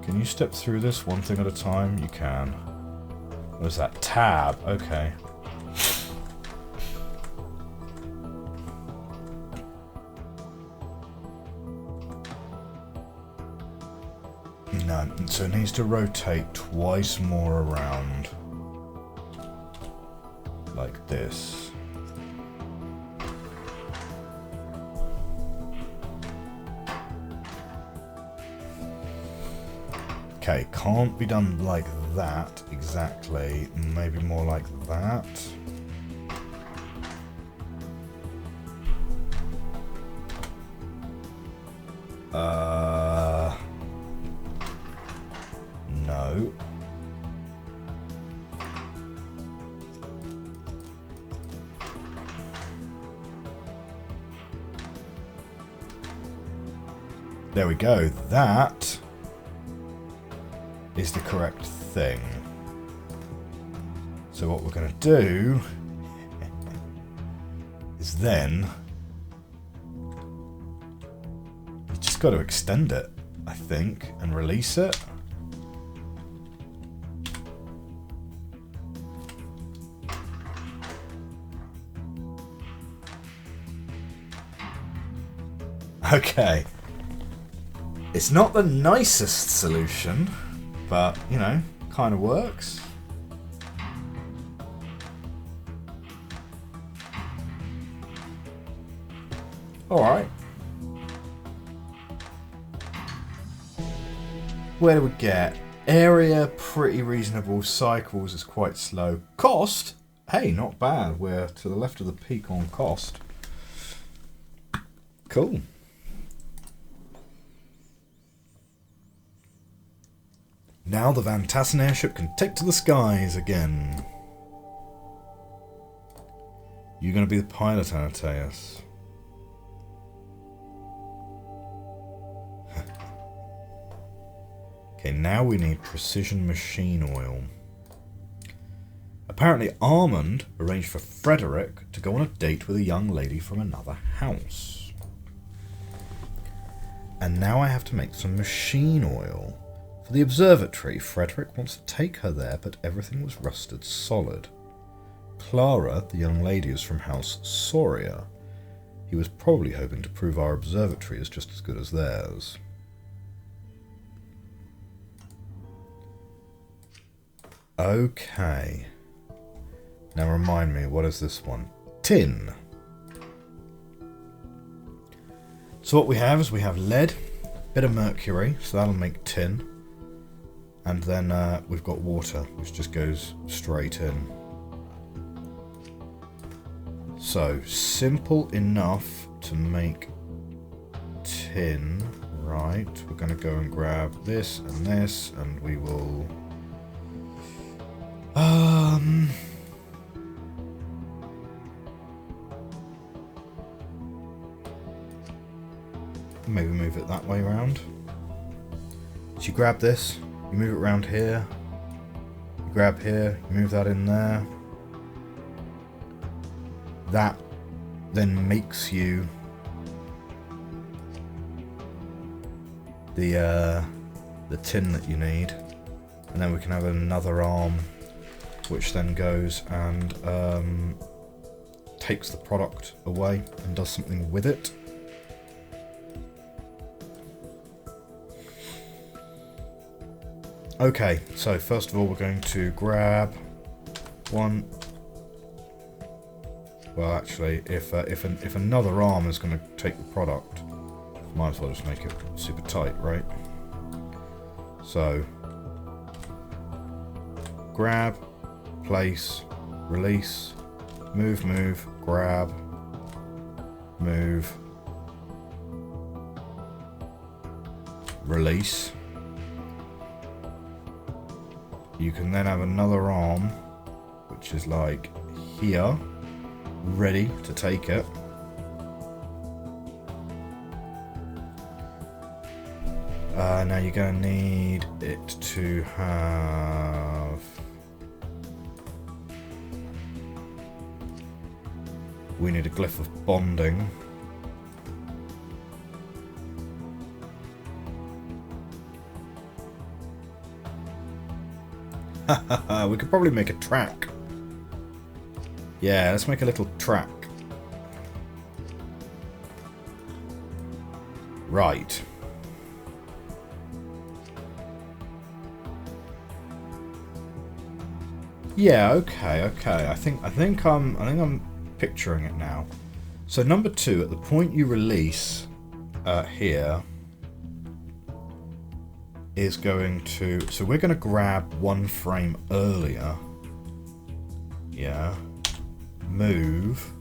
Can you step through this one thing at a time? You can. Where's that? Tab. Okay. No, so it needs to rotate twice more around. Like this. Okay, can't be done like that exactly. Maybe more like that. No. There we go. That is the correct thing. So what we're going to do is then you just got to extend it, I think, and release it. Okay. It's not the nicest solution, but, you know, kind of works. Alright. Where do we get? Area, pretty reasonable. Cycles is quite slow. Cost? Hey, not bad. We're to the left of the peak on cost. Cool. Now the Van Tassen airship can take to the skies again. You're going to be the pilot, Anateus. Okay, now we need precision machine oil. Apparently Armand arranged for Frederick to go on a date with a young lady from another house. And now I have to make some machine oil. For the observatory, Frederick wants to take her there, but everything was rusted solid. Clara, the young lady, is from House Soria. He was probably hoping to prove our observatory is just as good as theirs. Okay. Now remind me, what is this one? Tin. So what we have is we have lead, bit of mercury, so that'll make tin. And then we've got water, which just goes straight in. So, simple enough to make tin. Right, we're going to go and grab this, and we will... maybe move it that way around. So you grab this, you move it around here, you grab here, you move that in there. That then makes you the tin that you need, and then we can have another arm which then goes and takes the product away and does something with it. Okay, so first of all we're going to grab one. Well, actually, if another arm is going to take the product, might as well just make it super tight, right? So, grab, place, release, move, grab, move, release. You can then have another arm, which is like here, ready to take it. Now you're going to need it to have... we need a glyph of bonding. We could probably make a track. Yeah, let's make a little track. Right. Yeah, okay. I think I'm picturing it now. So number 2, at the point you release here is going to, so we're going to grab one frame earlier. Yeah. Move.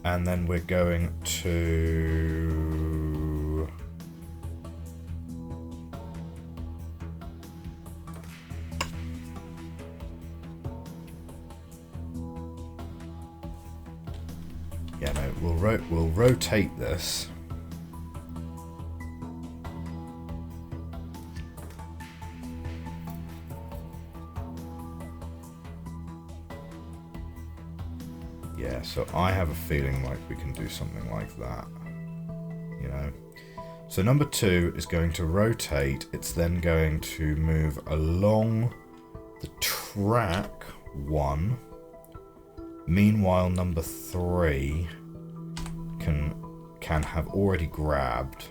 And then we're going to... yeah, no, we'll rotate this. Yeah, so I have a feeling like we can do something like that, you know. So number 2 is going to rotate. It's then going to move along the track 1. Meanwhile, number 3 can have already grabbed,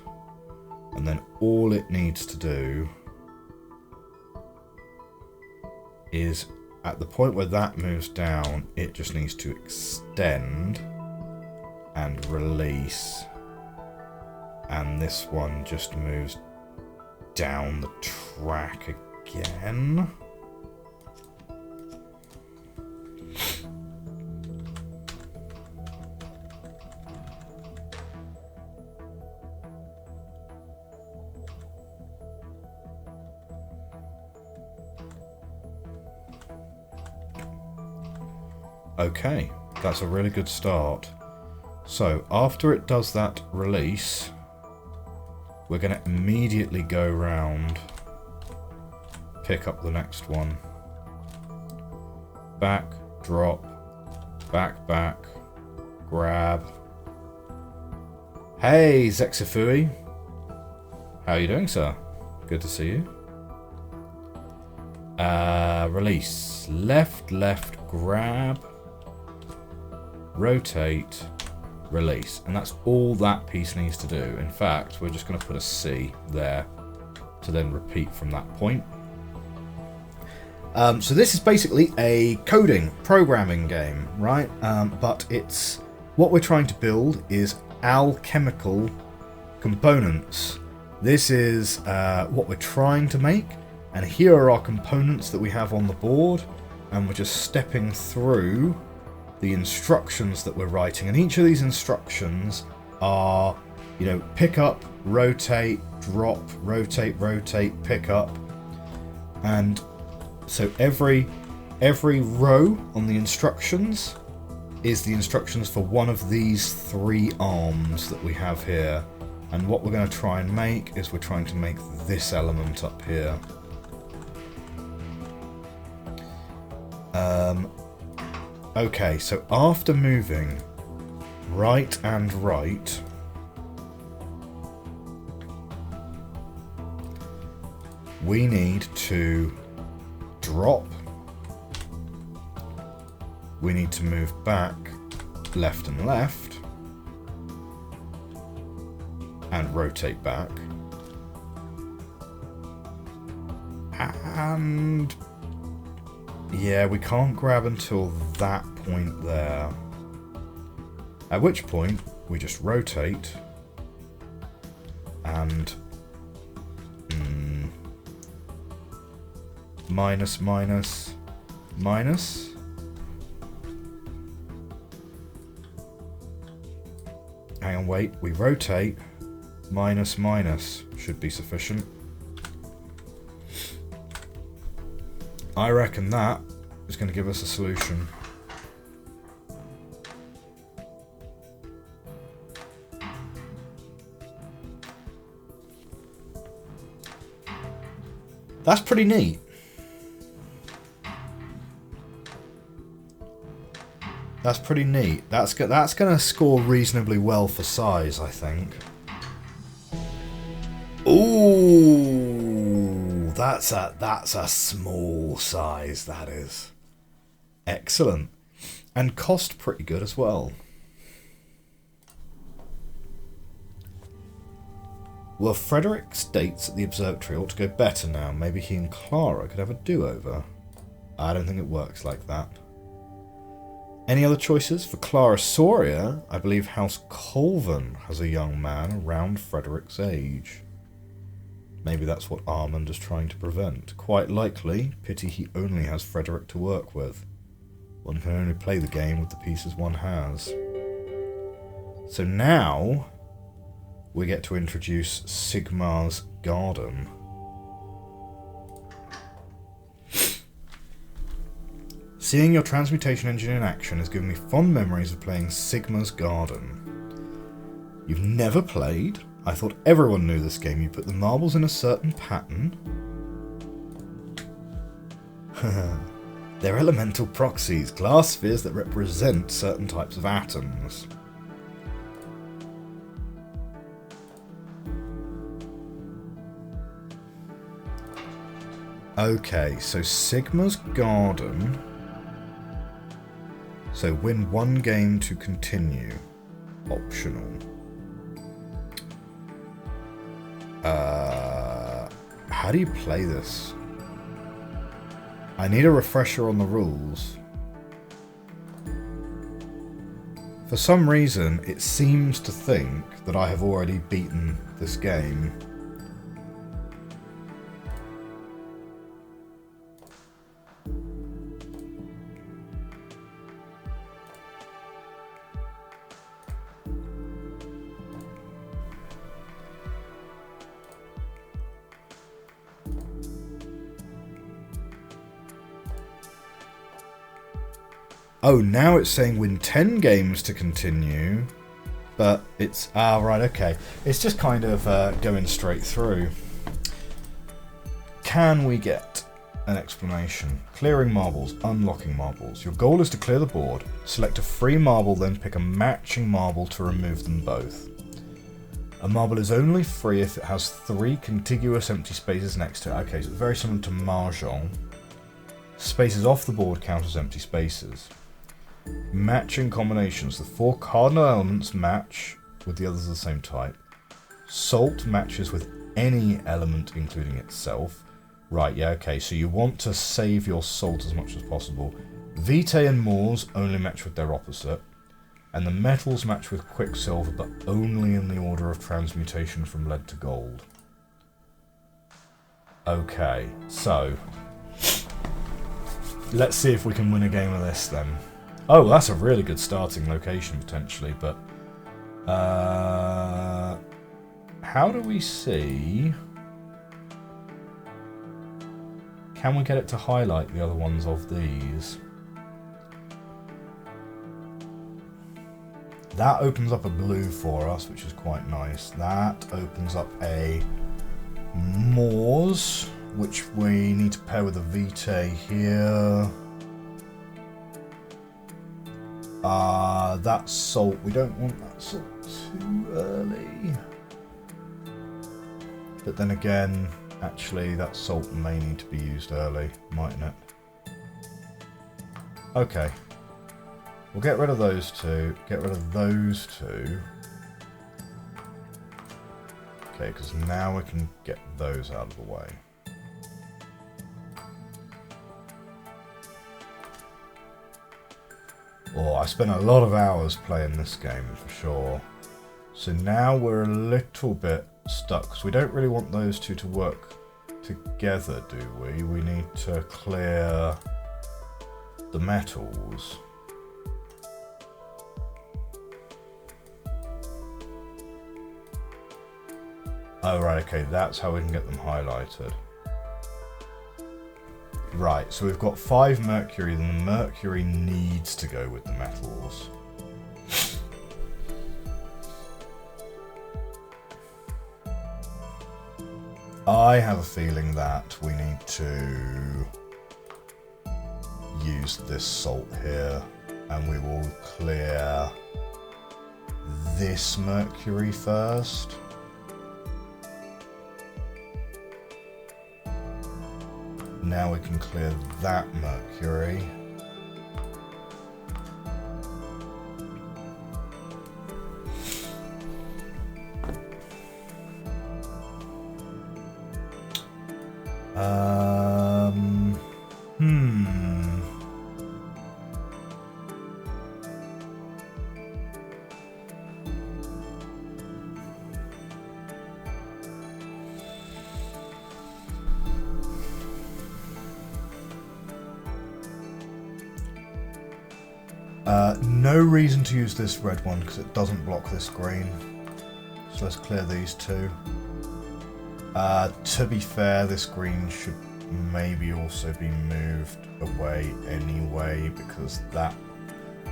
and then all it needs to do is, at the point where that moves down, it just needs to extend and release, and this one just moves down the track again. Okay, that's a really good start. So after it does that release, we're going to immediately go round, pick up the next one, back, drop, back, grab. Hey, Zexifui! How are you doing, sir? Good to see you. Release. Left, grab. Rotate. release. And that's all that piece needs to do. In fact, we're just going to put a C there to then repeat from that point. So this is basically a coding, programming game, right? But it's what we're trying to build is alchemical components. This is what we're trying to make, and here are our components that we have on the board, and we're just stepping through the instructions that we're writing. And each of these instructions are, you know, pick up, rotate, drop, rotate, pick up, and so every row on the instructions is the instructions for one of these 3 arms that we have here. And what we're going to try and make is we're trying to make this element up here. Okay, so after moving right and right, we need to drop. We need to move back, left and left, and rotate back. And yeah, we can't grab until that point there. At which point, we just rotate and minus, minus, minus. Hang on, wait, we rotate, minus, minus should be sufficient. I reckon that is going to give us a solution. That's pretty neat. That's pretty neat. That's going to score reasonably well for size, I think. Ooh, that's a small size. That is excellent, and cost pretty good as well. Well, Frederick states that the observatory ought to go better now. Maybe he and Clara could have a do-over. I don't think it works like that. Any other choices? For Clara Soria, I believe House Colvin has a young man around Frederick's age. Maybe that's what Armand is trying to prevent. Quite likely. Pity he only has Frederick to work with. One can only play the game with the pieces one has. So now we get to introduce Sigmar's Garden. Seeing your transmutation engine in action has given me fond memories of playing Sigmar's Garden. You've never played? I thought everyone knew this game. You put the marbles in a certain pattern. They're elemental proxies, glass spheres that represent certain types of atoms. Okay, so Sigmar's Garden. So win 1 game to continue. Optional. How do you play this? I need a refresher on the rules. For some reason, it seems to think that I have already beaten this game. Oh, now it's saying win 10 games to continue, but it's... Ah, right, okay. It's just kind of going straight through. Can we get an explanation? Clearing marbles, unlocking marbles. Your goal is to clear the board. Select a free marble, then pick a matching marble to remove them both. A marble is only free if it has 3 contiguous empty spaces next to it. Okay, so it's very similar to Mahjong. Spaces off the board count as empty spaces. Matching combinations. The 4 cardinal elements match with the others of the same type. Salt matches with any element, including itself. Right, yeah, okay, so you want to save your salt as much as possible. Vitae and Moors only match with their opposite. And the metals match with quicksilver, but only in the order of transmutation from lead to gold. Okay, so let's see if we can win a game of this then. Oh, that's a really good starting location potentially, but how do we see? Can we get it to highlight the other ones of these? That opens up a blue for us, which is quite nice. That opens up a Moors, which we need to pair with a Vitae here. That salt, we don't want that salt too early. But then again, actually that salt may need to be used early, mightn't it? Okay. We'll get rid of those two, get rid of those two. Okay, because now we can get those out of the way. Oh, I spent a lot of hours playing this game for sure. So now we're a little bit stuck, because we don't really want those two to work together, do we? We need to clear the metals. Oh, right, okay, that's how we can get them highlighted. Right, so we've got 5 mercury, then the mercury needs to go with the metals. I have a feeling that we need to use this salt here, and we will clear this mercury first. Now we can clear that mercury. No reason to use this red one because it doesn't block this green. So let's clear these two. To be fair, this green should maybe also be moved away anyway, because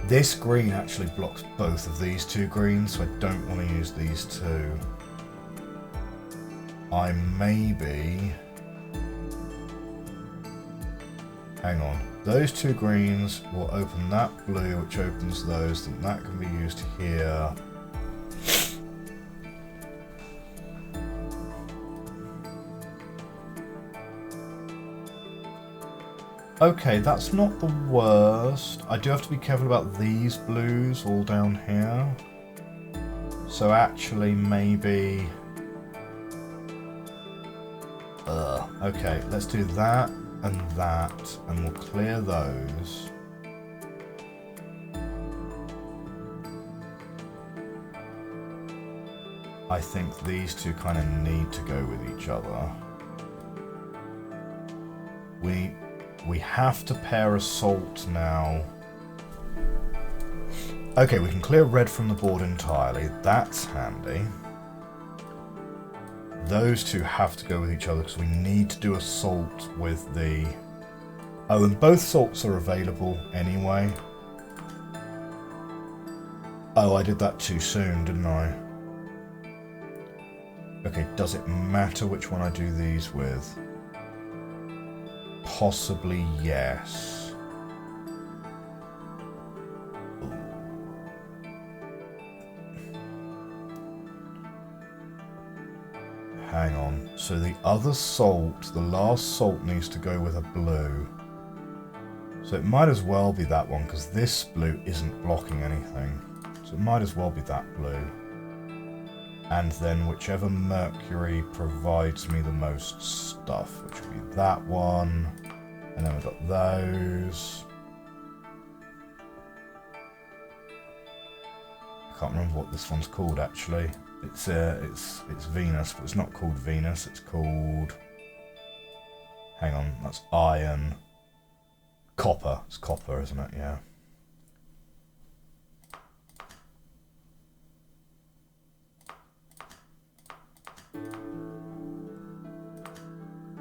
this green actually blocks both of these two greens, so I don't want to use these two. I maybe... Hang on. Those two greens will open that blue, which opens those, then that can be used here. Okay, that's not the worst. I do have to be careful about these blues all down here. So actually maybe... okay, let's do that. And that, and we'll clear those. I think these two kind of need to go with each other. We have to pair a salt now. Okay, we can clear red from the board entirely. That's handy. Those two have to go with each other because we need to do a salt with the... Oh, and both salts are available anyway. Oh, I did that too soon, didn't I? Okay, does it matter which one I do these with? Possibly yes. Hang on, so the other salt, the last salt needs to go with a blue. So it might as well be that one, because this blue isn't blocking anything. So it might as well be that blue. And then whichever mercury provides me the most stuff, which will be that one. And then we've got those. I can't remember what this one's called actually. It's Venus, but it's not called Venus. It's called. Hang on, that's iron. Copper. It's copper, isn't it? Yeah.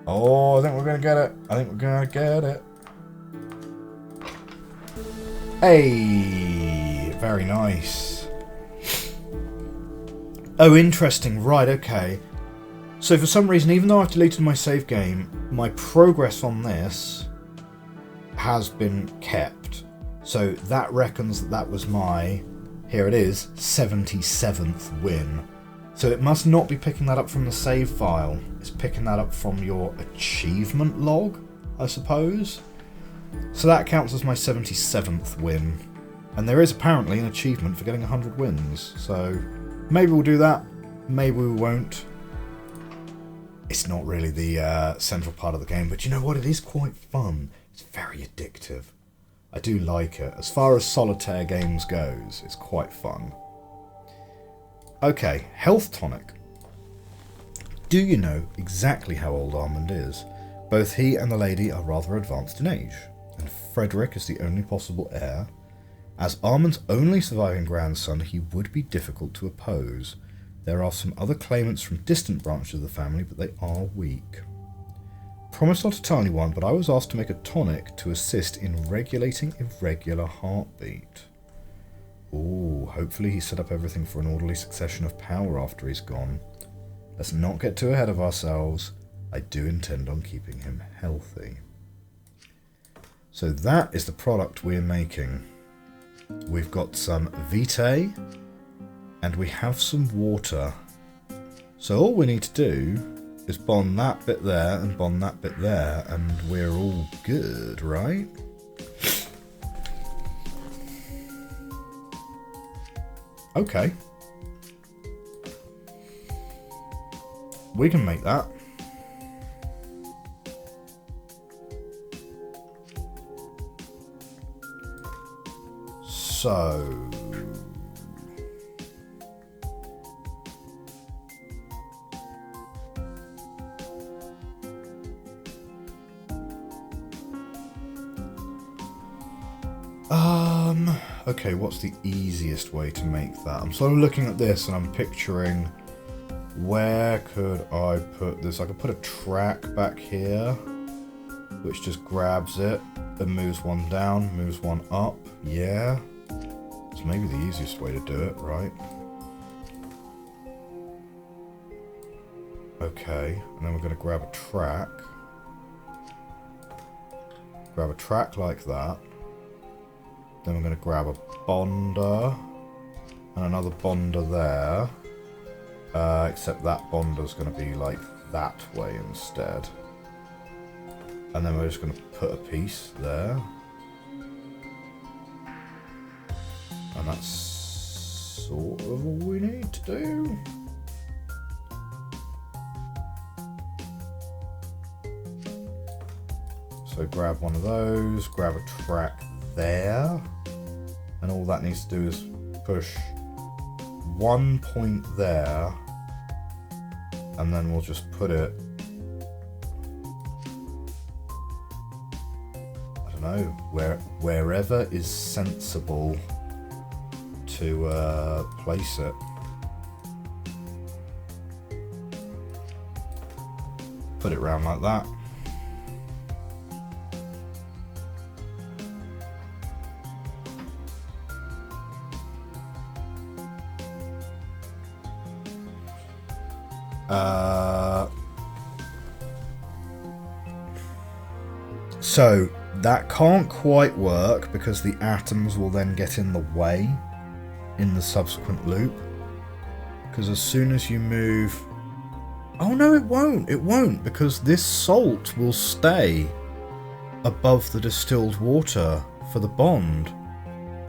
Oh, I think we're gonna get it. I think we're gonna get it. Hey, very nice. Oh, interesting. Right, okay. So for some reason, even though I've deleted my save game, my progress on this has been kept. So that reckons that that was my, here it is, 77th win. So it must not be picking that up from the save file. It's picking that up from your achievement log, I suppose. So that counts as my 77th win. And there is apparently an achievement for getting 100 wins. So maybe we'll do that. Maybe we won't. It's not really the central part of the game, but you know what? It is quite fun. It's very addictive. I do like it. As far as solitaire games goes, it's quite fun. Okay, health tonic. Do you know exactly how old Armand is? Both he and the lady are rather advanced in age, and Frederick is the only possible heir. As Armand's only surviving grandson, he would be difficult to oppose. There are some other claimants from distant branches of the family, but they are weak. Promise not to tell anyone, but I was asked to make a tonic to assist in regulating irregular heartbeat. Ooh, hopefully he set up everything for an orderly succession of power after he's gone. Let's not get too ahead of ourselves. I do intend on keeping him healthy. So that is the product we're making. We've got some vitae, and we have some water. So all we need to do is bond that bit there and bond that bit there, and we're all good, right? Okay. We can make that. So... okay, what's the easiest way to make that? I'm sort of looking at this and I'm picturing, where could I put this? I could put a track back here, which just grabs it and moves one down, moves one up. Yeah. It's maybe the easiest way to do it, right? Okay, and then we're going to grab a track. Grab a track like that. Then we're going to grab a bonder and another bonder there, except that bonder's going to be like that way instead. And then we're just going to put a piece there. And that's sort of all we need to do. So grab one of those, grab a track there, and all that needs to do is push one point there, and then we'll just put it, I don't know, wherever is sensible to place it. Put it round like that. So that can't quite work because the atoms will then get in the way in the subsequent loop. Because as soon as you move... Oh no, it won't. It won't, because this salt will stay above the distilled water for the bond.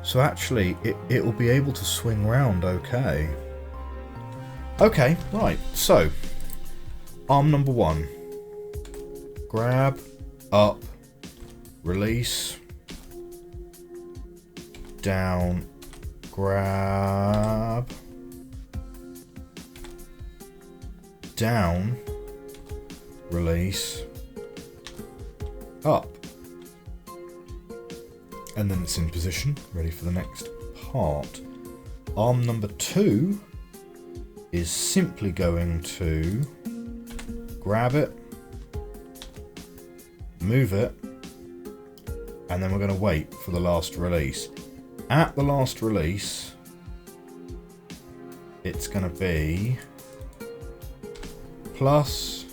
So actually, it will be able to swing round okay. Okay, right, so, arm number 1. Grab, up, release, down, grab, down, release, up. And then it's in position, ready for the next part. Arm number 2 is simply going to grab it, move it, and then we're going to wait for the last release. At the last release, it's going to be plus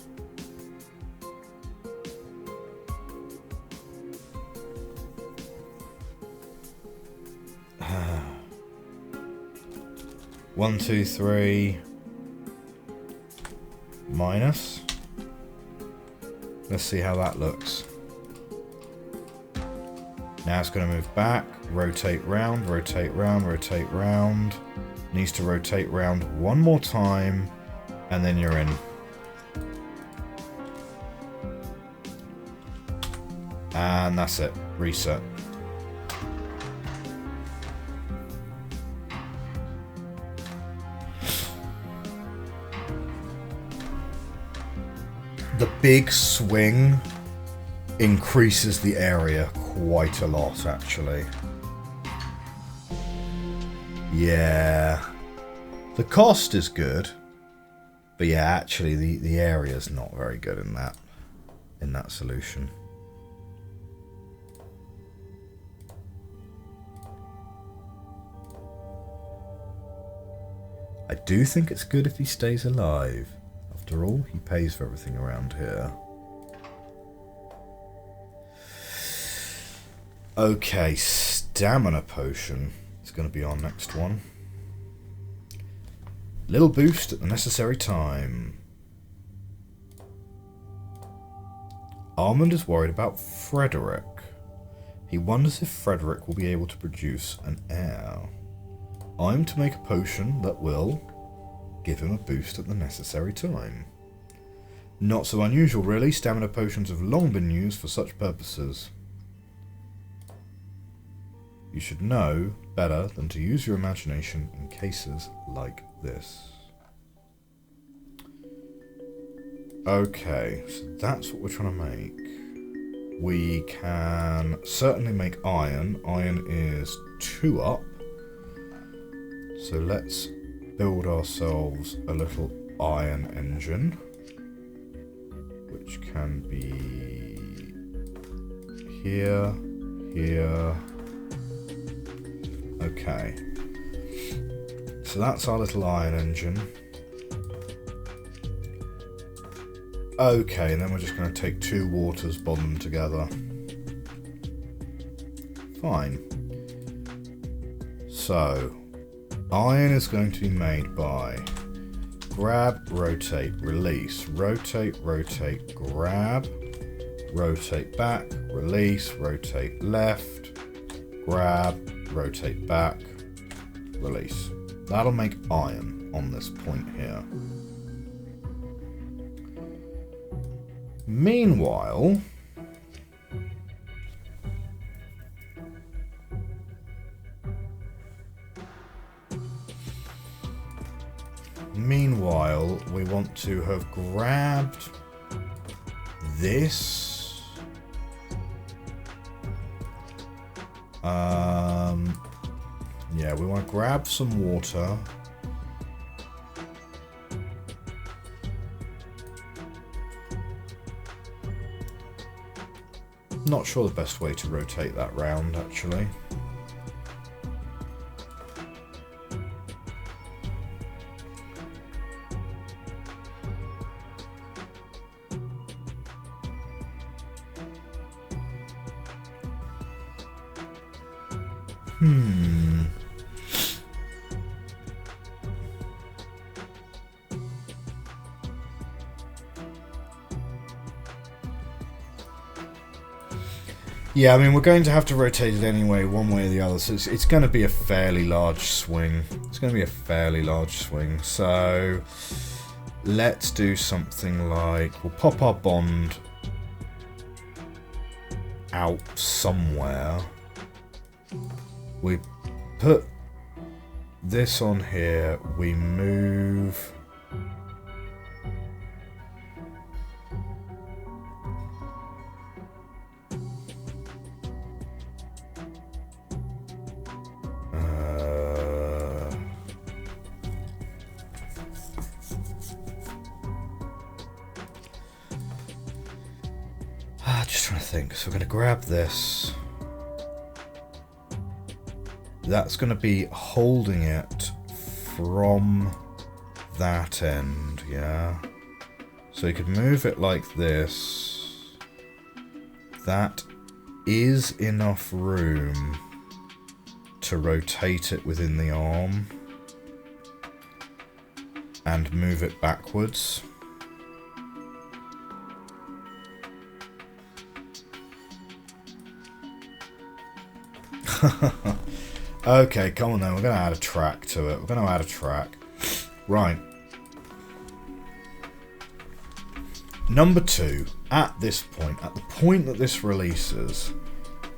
1, 2, 3 minus. Let's see how that looks. Now it's going to move back, rotate round, rotate round, rotate round. Needs to rotate round one more time, and then you're in. And that's it. Reset. The big swing increases the area quite a lot, actually. Yeah. The cost is good, but yeah, actually the area is not very good in that solution. I do think it's good if he stays alive. After all, he pays for everything around here. Okay, stamina potion is going to be our next one. Little boost at the necessary time. Armand is worried about Frederick. He wonders if Frederick will be able to produce an heir. I'm to make a potion that will give him a boost at the necessary time. Not so unusual, really. Stamina potions have long been used for such purposes. You should know better than to use your imagination in cases like this. Okay, so that's what we're trying to make. We can certainly make iron. Iron is 2 up. So let's build ourselves a little iron engine, which can be here, here. Okay. So that's our little iron engine. Okay, and then we're just going to take 2 waters, bond them together. Fine. So, iron is going to be made by grab, rotate, release, rotate, rotate, grab, rotate back, release, rotate left, grab, rotate back, release. That'll make iron on this point here. Meanwhile, we want to have grabbed this. Yeah, we want to grab some water. Not sure the best way to rotate that round, actually. Yeah, I mean, we're going to have to rotate it anyway, one way or the other, so it's going to be a fairly large swing. It's going to be a fairly large swing, so let's do something like, we'll pop our bond out somewhere. We put this on here, we move... just trying to think. So we're going to grab this. That's going to be holding it from that end, yeah? So you could move it like this. That is enough room to rotate it within the arm and move it backwards. Okay, come on then, we're going to add a track to it. We're going to add a track. Right. Number 2, at this point, at the point that this releases,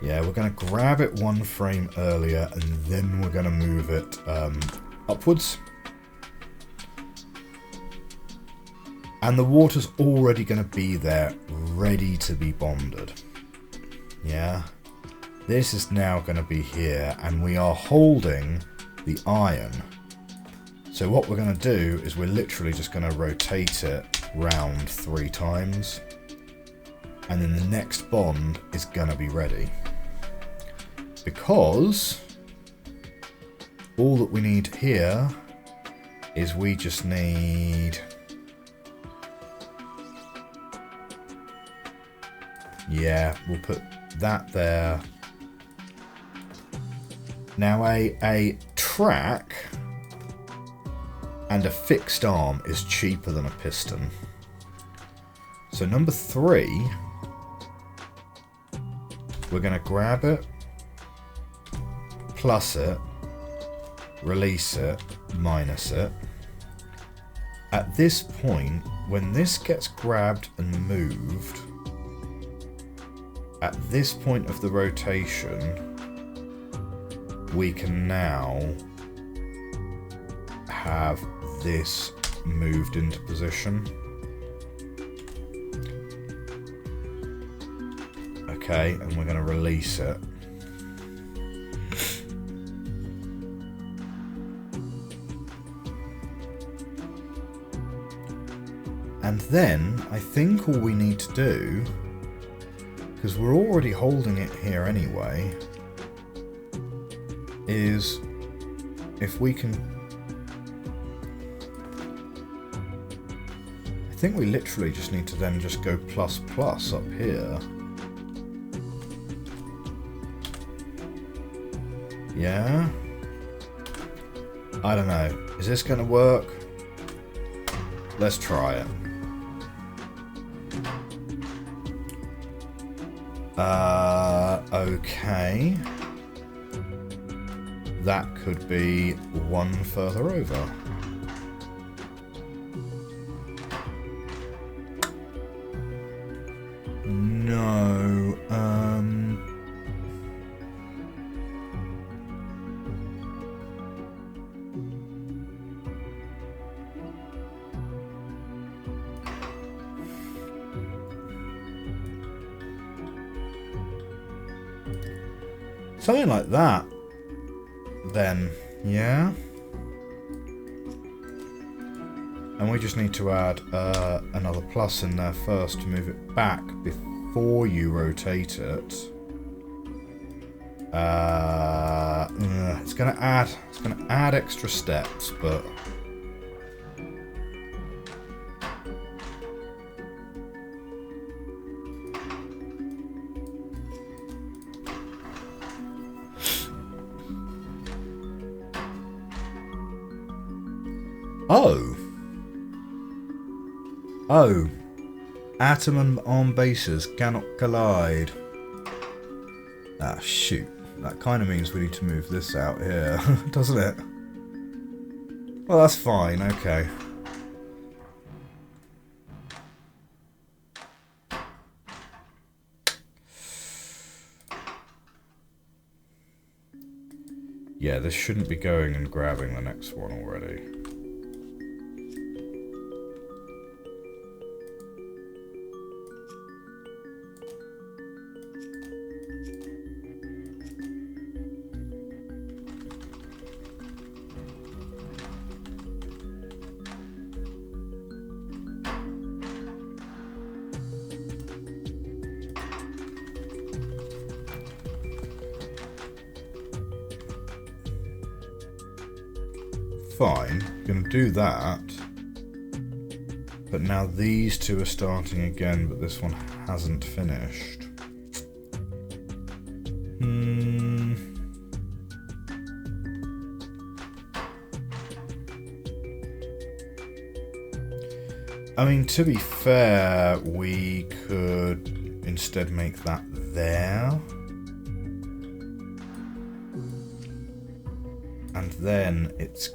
yeah, we're going to grab it one frame earlier and then we're going to move it upwards. And the water's already going to be there, ready to be bonded. Yeah. This is now going to be here, and we are holding the iron. So what we're going to do is we're literally just going to rotate it round 3 times. And then the next bond is going to be ready. Because all that we need here is we just need... Yeah, we'll put that there. Now a track and a fixed arm is cheaper than a piston. So number 3, we're going to grab it, plus it, release it, minus it. At this point, when this gets grabbed and moved, at this point of the rotation, we can now have this moved into position. Okay, and we're going to release it. And then I think all we need to do, because we're already holding it here anyway, is if we can... I think we literally just need to then just go plus plus up here. Yeah? I don't know. Is this going to work? Let's try it. Okay. That could be one further over. No. Something like that. Then, yeah. And we just need to add another plus in there first to move it back before you rotate it. It's gonna add extra steps, but Oh, atom and arm bases cannot collide. Ah, shoot. That kind of means we need to move this out here, doesn't it? Well, that's fine, okay. Yeah, this shouldn't be going and grabbing the next one already. Fine, gonna do that. But now these two are starting again, but this one hasn't finished. I mean, to be fair, we could instead make that there. And then it's...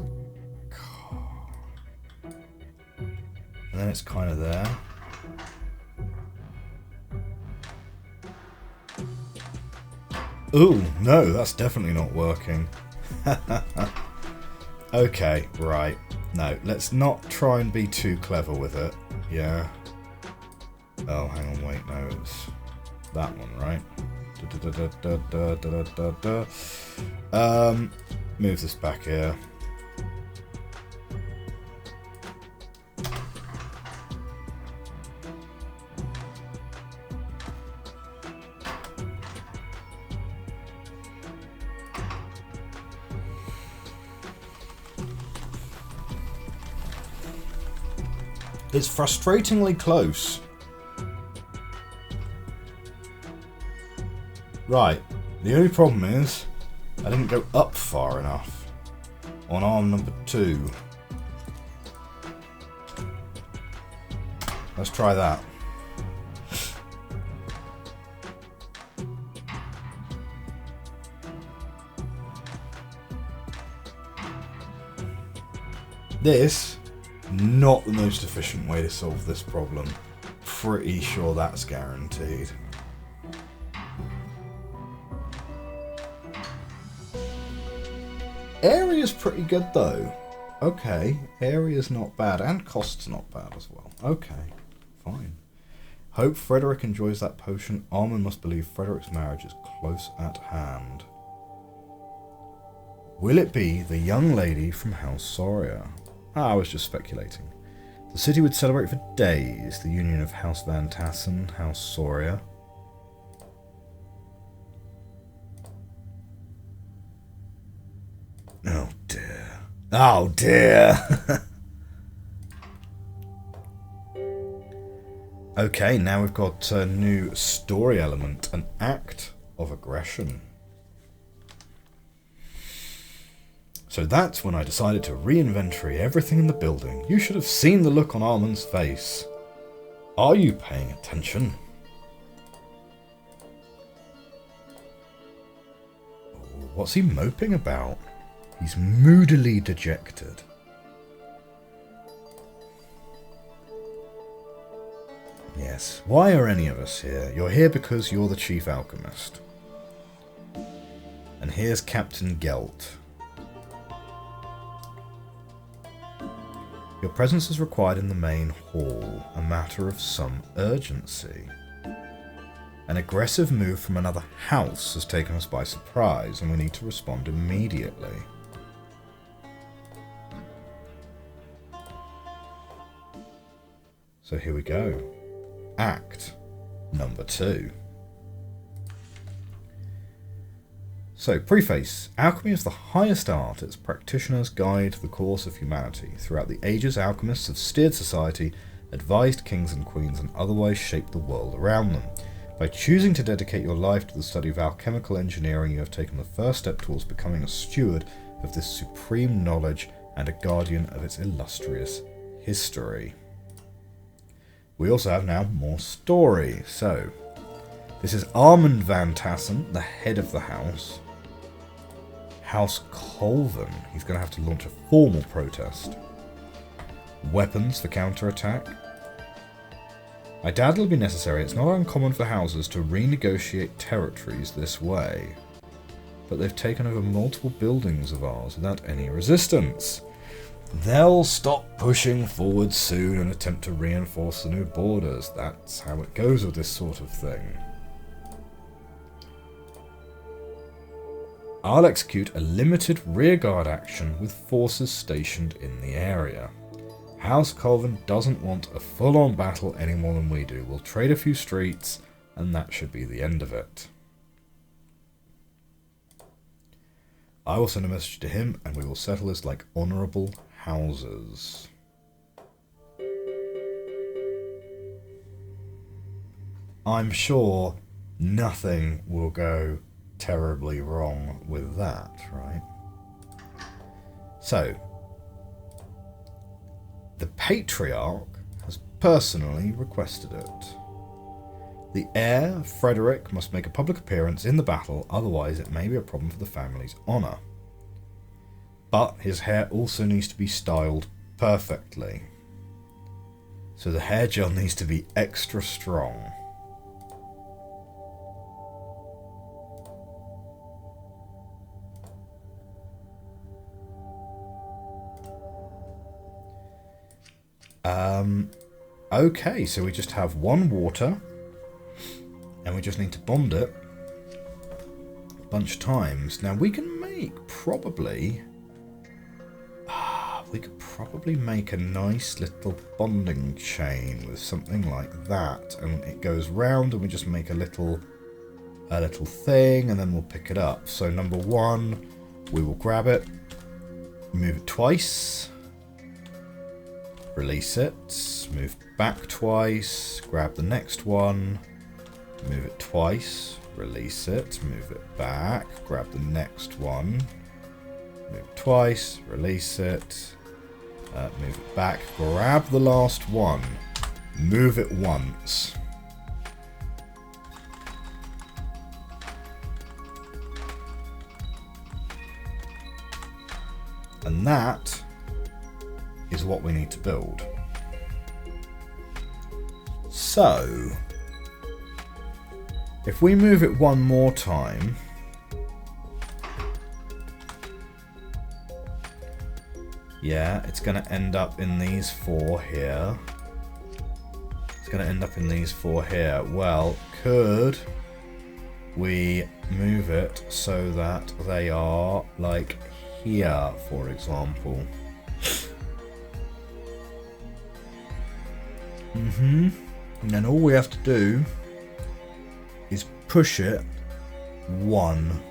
And then it's kind of there. Ooh, no, that's definitely not working. Okay, right. No, let's not try and be too clever with it. Yeah. Oh, hang on, wait, no, it's that one, right? Move this back here. It's frustratingly close. Right, the only problem is I didn't go up far enough on arm number 2. Let's try that. This, not the most efficient way to solve this problem. Pretty sure that's guaranteed. Area's pretty good though. Okay, area's not bad, and cost's not bad as well. Okay, fine. Hope Frederick enjoys that potion. Armin must believe Frederick's marriage is close at hand. Will it be the young lady from House Soria? I was just speculating. The city would celebrate for days the union of House Van Tassen, House Soria. Oh dear. Oh dear! Okay, now we've got a new story element, an act of aggression. So that's when I decided to re-inventory everything in the building. You should have seen the look on Armin's face. Are you paying attention? What's he moping about? He's moodily dejected. Yes, why are any of us here? You're here because you're the chief alchemist. And here's Captain Gelt. Your presence is required in the main hall, a matter of some urgency. An aggressive move from another house has taken us by surprise, and we need to respond immediately. So here we go. Act number 2. So, preface. Alchemy is the highest art. Its practitioners guide the course of humanity. Throughout the ages, alchemists have steered society, advised kings and queens, and otherwise shaped the world around them. By choosing to dedicate your life to the study of alchemical engineering, you have taken the first step towards becoming a steward of this supreme knowledge and a guardian of its illustrious history. We also have now more story. So, This is Armand van Tassen, the head of the house. House Colvin. He's going to have to launch a formal protest. Weapons for counterattack. I doubt it'll be necessary. It's not uncommon for houses to renegotiate territories this way. But they've taken over multiple buildings of ours without any resistance. They'll stop pushing forward soon and attempt to reinforce the new borders. That's how it goes with this sort of thing. I'll execute a limited rearguard action with forces stationed in the area. House Colvin doesn't want a full-on battle any more than we do. We'll trade a few streets, and that should be the end of it. I will send a message to him, and we will settle this like honourable houses. I'm sure nothing will go terribly wrong with that, right? So, the Patriarch has personally requested it. The heir, Frederick, must make a public appearance in the battle, otherwise it may be a problem for the family's honour. But his hair also needs to be styled perfectly. So the hair gel needs to be extra strong. Okay, so we just have one water, and we just need to bond it a bunch of times. Now we can make probably, we could probably make a nice little bonding chain with something like that, and it goes round, and we just make a little thing, and then we'll pick it up. So number one, we will grab it, move it twice. Release it, move back twice, grab the next one, move it twice, release it, move it back, grab the next one, move it twice, release it, move it back, grab the last one, move it once. And that is what we need to build. So, if we move it one more time, yeah, it's going to end up in these four here. It's going to end up in these four here. Well, could we move it so that they are like here, for example? And then all we have to do is push it one.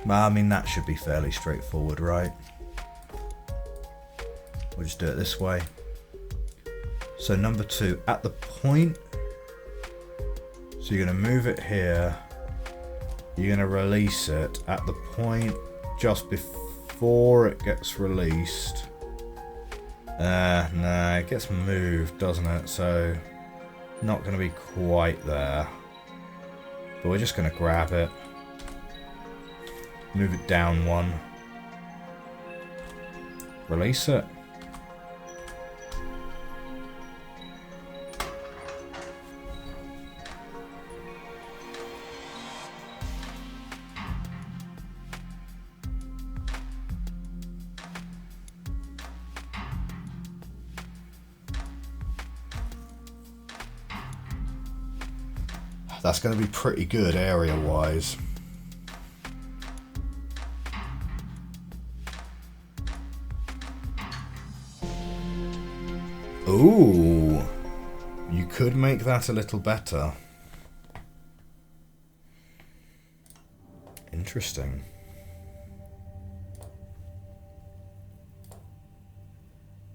Well, I mean, that should be fairly straightforward, right? We'll just do it this way. So number two, at the point, so you're going to move it here, you're going to release it at the point just before it gets released. No, it gets moved, doesn't it? So, not going to be quite there. But we're just going to grab it. Move it down one. Release it. That's going to be pretty good area-wise. Ooh, you could make that a little better. Interesting.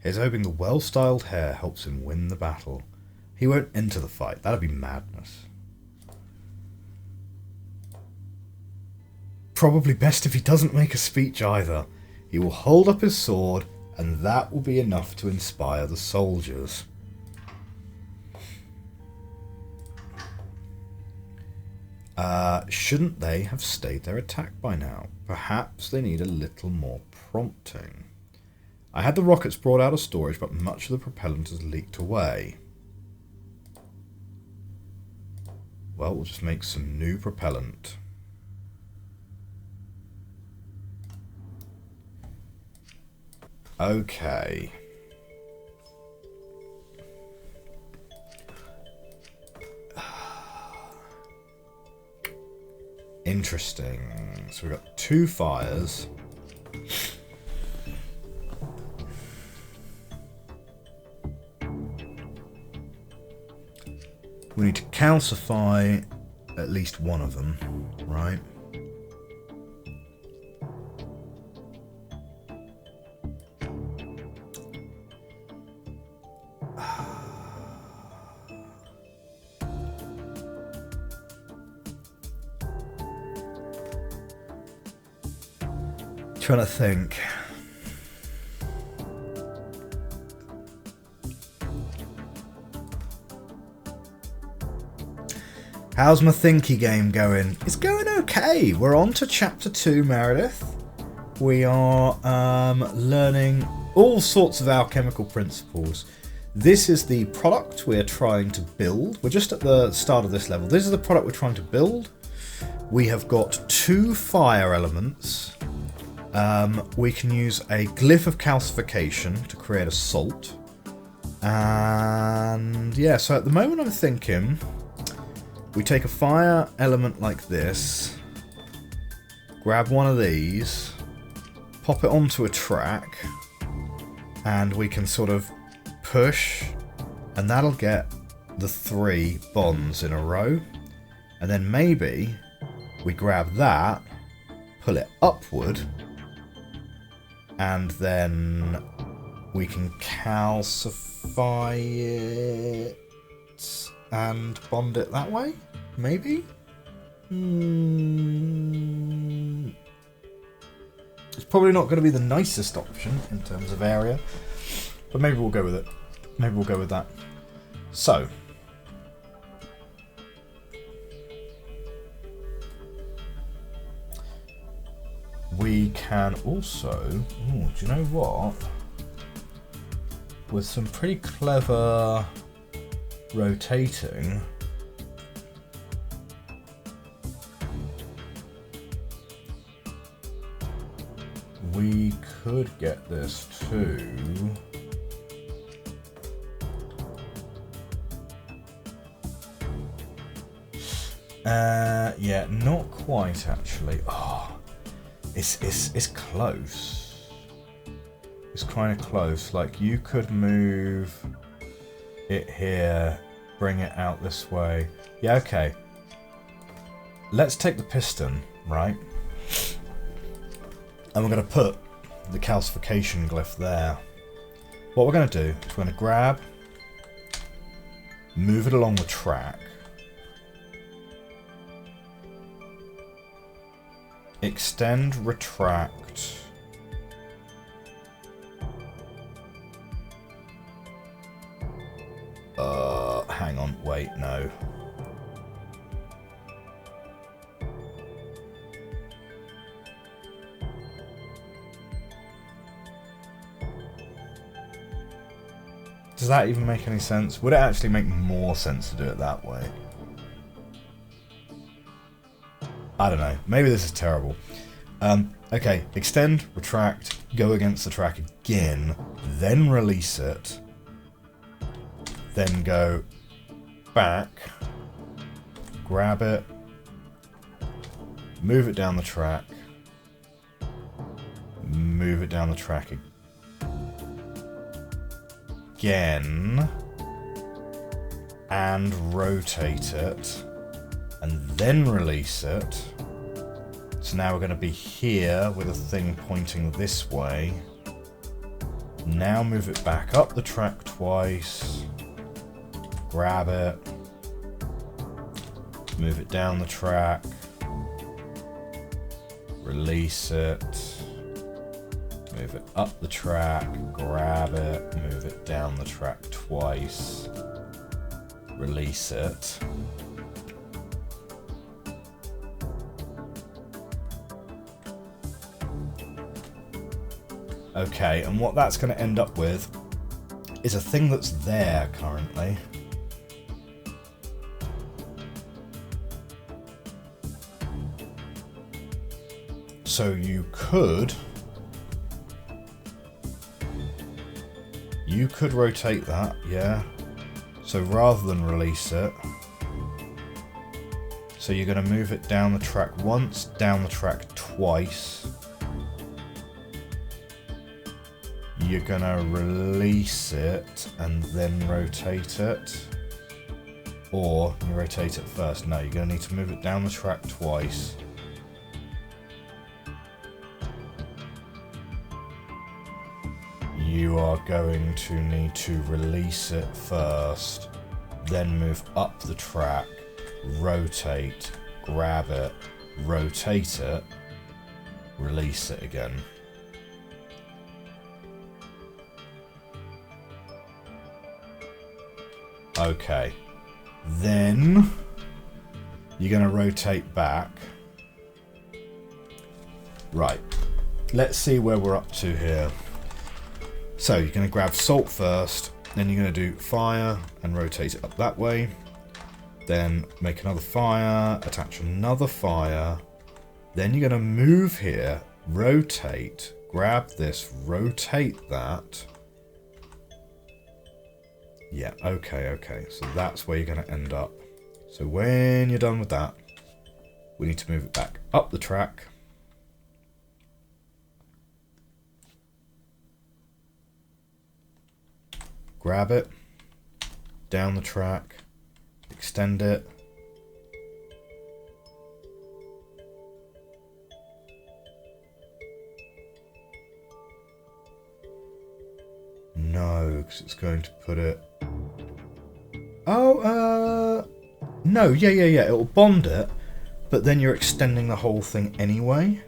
He's hoping the well-styled hair helps him win the battle. He won't enter the fight. That'd be madness. Probably best if he doesn't make a speech either. He will hold up his sword And that will be enough to inspire the soldiers. Shouldn't they have stayed their attack by now? Perhaps they need a little more prompting. I had the rockets brought out of storage, but much of the propellant has leaked away. Well, we'll just make some new propellant. Okay. Interesting. So we've got 2 fires. We need to calcify at least one of them, right? Trying to think. How's my thinky game going? It's going okay. We're on to chapter 2, Meredith. We are learning all sorts of alchemical principles. This is the product we're trying to build. We're just at the start of this level. This is the product we're trying to build. We have got 2 fire elements. We can use a glyph of calcification to create a salt. And yeah, so at the moment I'm thinking we take a fire element like this, grab one of these, pop it onto a track, and we can sort of push, and that'll get the 3 bonds in a row. And then maybe we grab that, pull it upward, and then we can calcify it and bond it that way, maybe? It's probably not going to be the nicest option in terms of area, but maybe we'll go with it. Maybe we'll go with that. So, we can also, do you know what? With some pretty clever rotating, we could get this to yeah, not quite actually. Oh, it's close. It's kind of close. Like, you could move it here, bring it out this way. Yeah, okay. Let's take the piston, right? And we're going to put the calcification glyph there. What we're going to do is we're going to grab, move it along the track, extend, retract, hang on, wait, no. Does that even make any sense? Would it actually make more sense to do it that way? I don't know. Maybe this is terrible. Okay, extend, retract, go against the track again, then release it, then go back, grab it, move it down the track, move it down the track again, and rotate it, and then release it. So now we're going to be here with a thing pointing this way. Now move it back up the track twice, grab it, move it down the track, release it, Move it up the track, grab it, move it down the track twice, release it. Okay, and what that's going to end up with is a thing that's there currently. So you could rotate that, yeah. So rather than release it, so you're going to move it down the track once, down the track twice. You're going to release it and then rotate it. Or you rotate it first. No, you're going to need to move it down the track twice. You are going to need to release it first, then move up the track, rotate, grab it, rotate it, release it again. Okay, then you're going to rotate back. Right, let's see where we're up to here. So you're going to grab salt first, then you're going to do fire and rotate it up that way. Then make another fire, attach another fire. Then you're going to move here, rotate, grab this, rotate that. Yeah, okay. So that's where you're going to end up. So when you're done with that, we need to move it back up the track. Grab it, down the track, extend it. No, because it's going to put it... Oh, no, yeah, it'll bond it, but then you're extending the whole thing anyway.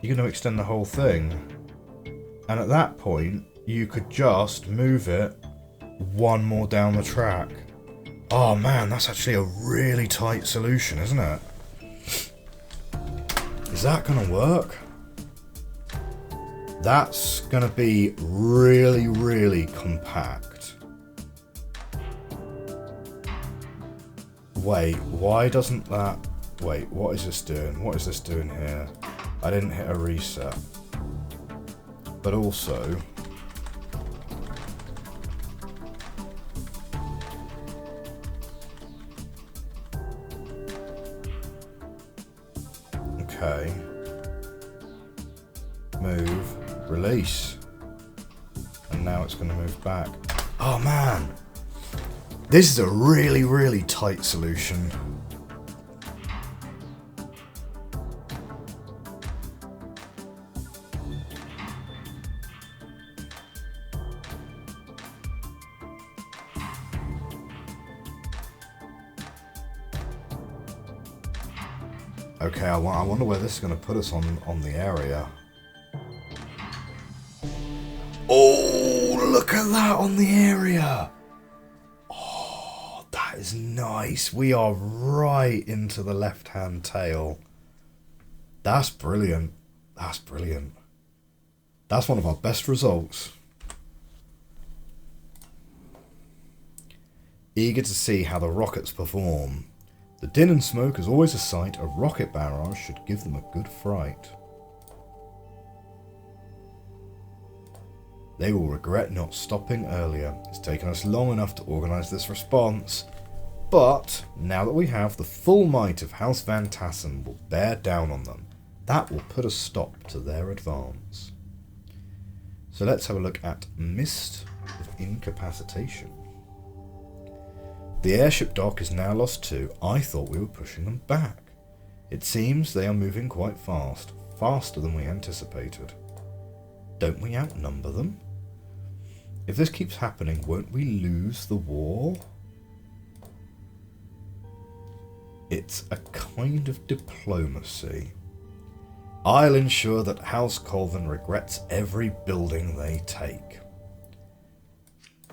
You're going to extend the whole thing. And at that point, you could just move it one more down the track. Oh man, that's actually a really tight solution, isn't it? Is that going to work? That's going to be really, really compact. Wait, why doesn't that... Wait, what is this doing? What is this doing here? I didn't hit a reset. But also... Okay. Move. Release. And now it's going to move back. Oh man! This is a really, really tight solution. Okay, I wonder where this is going to put us on the area. Oh, look at that on the area! Oh, that is nice. We are right into the left-hand tail. That's brilliant. That's brilliant. That's one of our best results. Eager to see how the rockets perform. The din and smoke is always a sight. A rocket barrage should give them a good fright. They will regret not stopping earlier. It's taken us long enough to organise this response. But now that we have, the full might of House Van Tassen will bear down on them. That will put a stop to their advance. So let's have a look at Mist of Incapacitation. The airship dock is now lost too. I thought we were pushing them back. It seems they are moving quite fast, faster than we anticipated. Don't we outnumber them? If this keeps happening, won't we lose the war? It's a kind of diplomacy. I'll ensure that House Colvin regrets every building they take.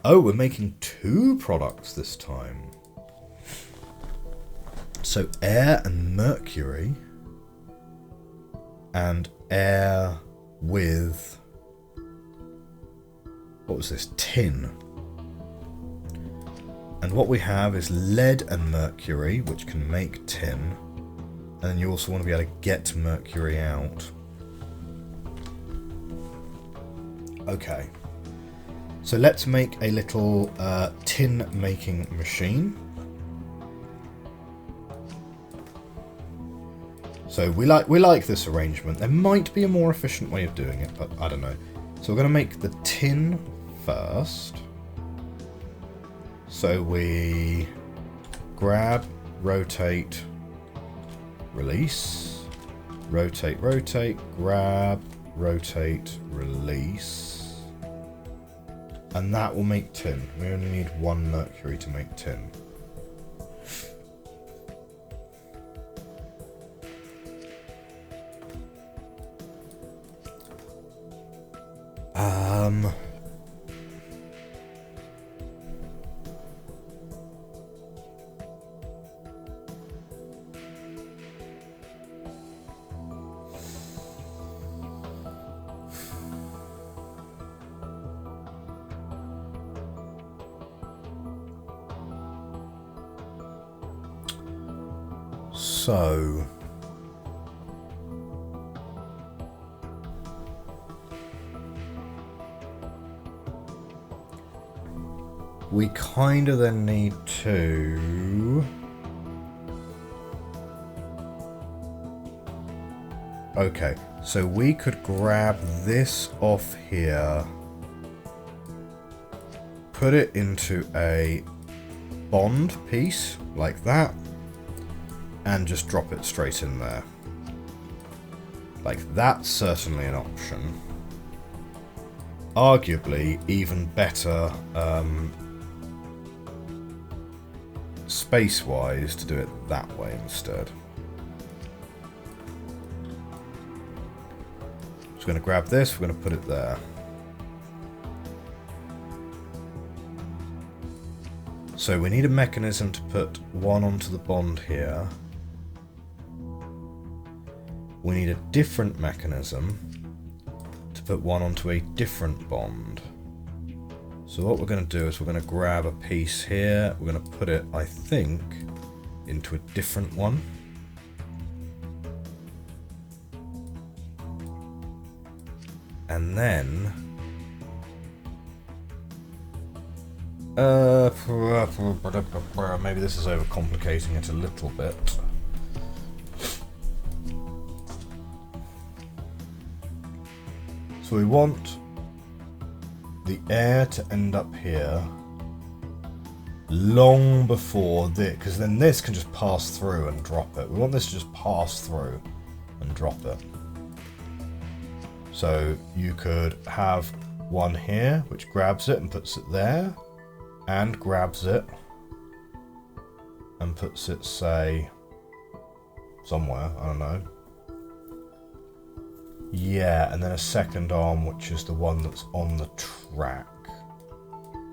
Oh, we're making 2 products this time. So air and mercury. And air with... what was this? Tin. And what we have is lead and mercury, which can make tin. And then you also want to be able to get mercury out. Okay. So let's make a little tin making machine. So we like this arrangement. There might be a more efficient way of doing it, but I don't know. So we're going to make the tin first. So we grab, rotate, release, rotate, rotate, grab, rotate, release. And that will make tin. We only need 1 mercury to make tin. So we kind of then need to... okay, so we could grab this off here, put it into a bond piece like that, and just drop it straight in there. Like, that's certainly an option. Arguably, even better space-wise to do it that way instead. Just going to grab this, we're going to put it there. So we need a mechanism to put 1 onto the bond here. We need a different mechanism to put 1 onto a different bond. So what we're going to do is we're going to grab a piece here. We're going to put it, I think, into a different one. And then... maybe this is overcomplicating it a little bit. So we want the air to end up here long before this, because then this can just pass through and drop it. We want this to just pass through and drop it. So you could have one here, which grabs it and puts it there, and grabs it and puts it, say, somewhere, I don't know. Yeah, and then a second arm, which is the one that's on the track.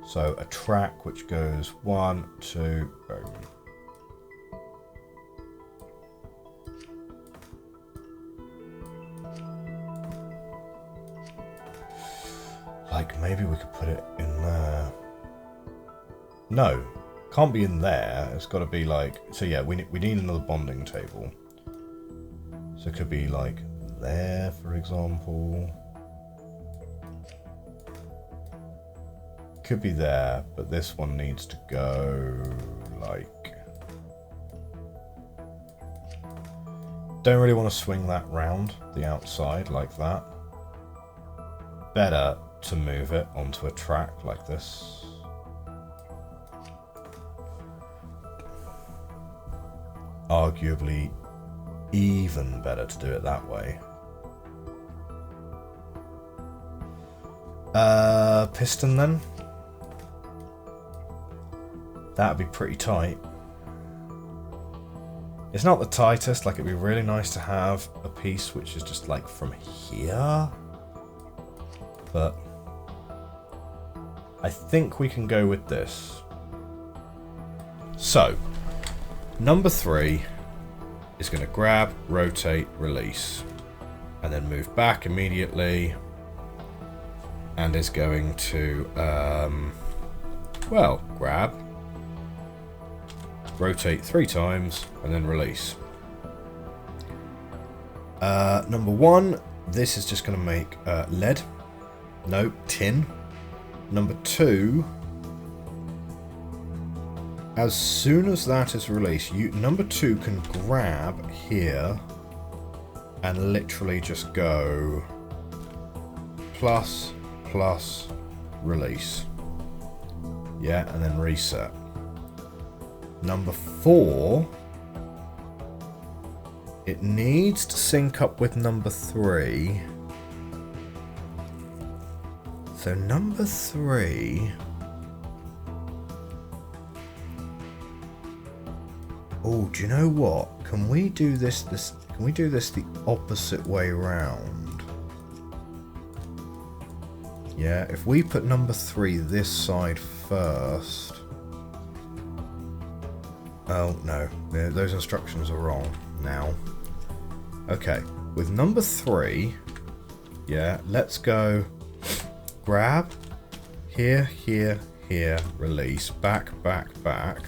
So a track which goes 1, 2, boom. Like, maybe we could put it in there. No, can't be in there. It's got to be like... so yeah, we need another bonding table. So it could be like... there, for example. Could be there, but this one needs to go like... don't really want to swing that round the outside like that. Better to move it onto a track like this. Arguably even better to do it that way. Piston then? That'd be pretty tight. It's not the tightest, like it'd be really nice to have a piece which is just like from here. But I think we can go with this. So, number 3 is going to grab, rotate, release. And then move back immediately. And is going to, well, grab, rotate 3 times, and then release. Number 1, this is just going to make lead. No, tin. Number 2, as soon as that is released, number 2 can grab here and literally just go plus, plus, release. Yeah, and then reset. Number 4, it needs to sync up with number 3. So number 3... Oh, do you know what? Can we do this can we do this the opposite way round? Yeah, if we put number 3 this side first. Oh, no. Those instructions are wrong now. Okay, with number 3, yeah, let's go grab, here, here, here, release, back, back, back.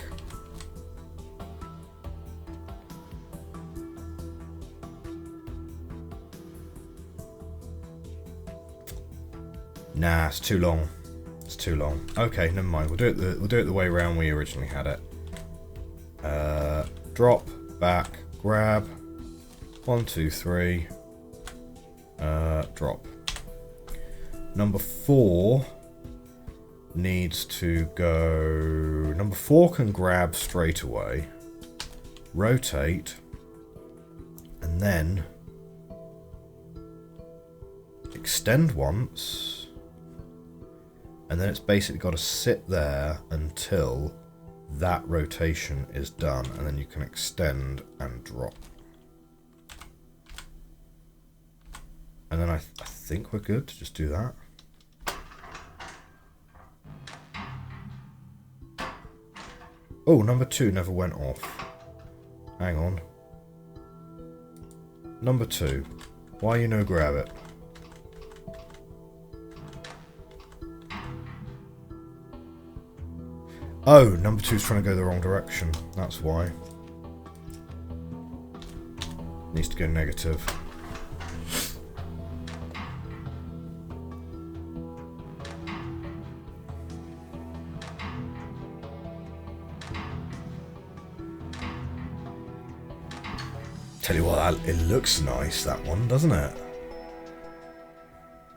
Nah, it's too long. It's too long. Okay, never mind. We'll do it the way around we originally had it. Drop, back, grab. 1, 2, 3. Drop. Number 4 needs to go... Number 4 can grab straight away. Rotate. And then... extend once. And then it's basically got to sit there until that rotation is done. And then you can extend and drop. And then I think we're good to just do that. Oh, number 2 never went off. Hang on. Number 2. Why you no grab it? Oh, number 2's trying to go the wrong direction. That's why. Needs to go negative. Tell you what, it looks nice, that one, doesn't it?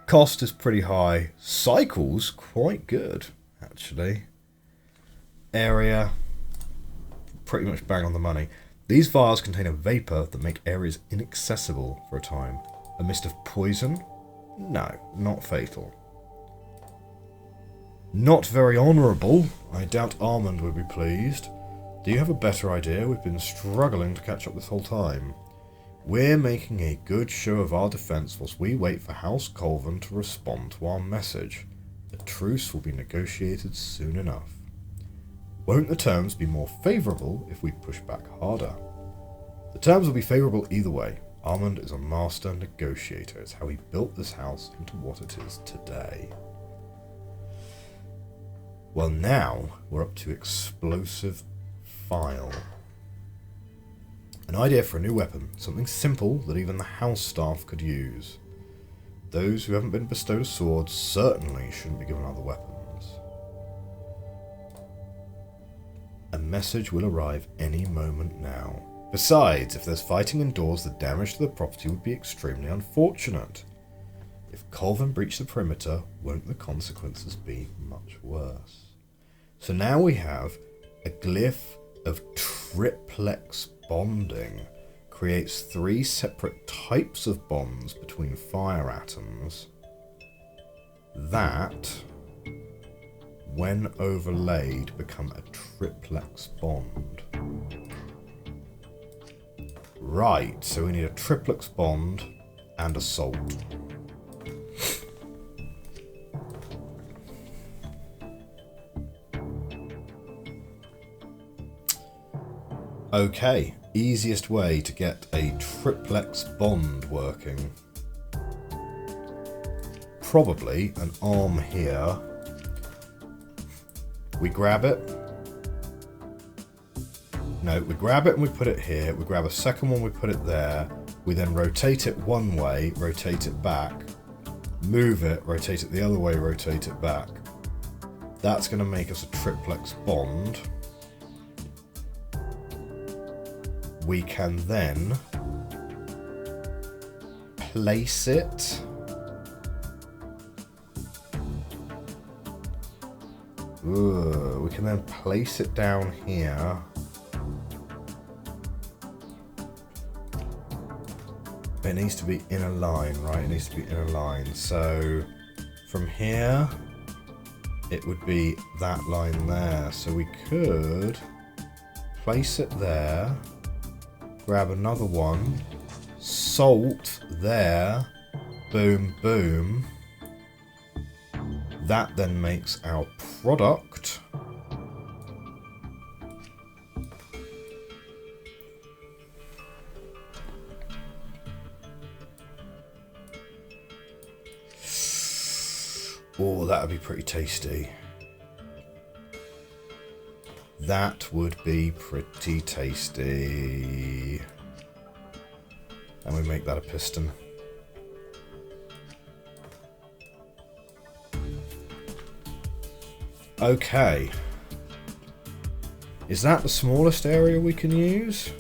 Cost is pretty high. Cycle's quite good, actually. Area, pretty much bang on the money. These vials contain a vapor that make areas inaccessible for a time. A mist of poison? No, not fatal. Not very honourable. I doubt Armand would be pleased. Do you have a better idea? We've been struggling to catch up this whole time. We're making a good show of our defence whilst we wait for House Colvin to respond to our message. A truce will be negotiated soon enough. Won't the terms be more favourable if we push back harder? The terms will be favourable either way. Armand is a master negotiator. It's how he built this house into what it is today. Well, now we're up to explosive file. An idea for a new weapon. Something simple that even the house staff could use. Those who haven't been bestowed a sword certainly shouldn't be given other weapons. A message will arrive any moment now. Besides, if there's fighting indoors, the damage to the property would be extremely unfortunate. If Colvin breached the perimeter, won't the consequences be much worse? So now we have a glyph of triplex bonding. Creates 3 separate types of bonds between fire atoms. That, when overlaid, become a triplex bond. Right, so we need a triplex bond and a salt. Okay, easiest way to get a triplex bond working. Probably an arm here. We grab it. No, we grab it and we put it here. We grab a second one, we put it there. We then rotate it one way, rotate it back, move it, rotate it the other way, rotate it back. That's going to make us a triplex bond. We can then place it. Ooh, we can then place it down here. It needs to be in a line, right? It needs to be in a line. So from here, it would be that line there. So we could place it there. Grab another one, salt there, boom, boom. That then makes our product. Oh, that would be pretty tasty. That would be pretty tasty. And we make that a piston. Okay. Is that the smallest area we can use?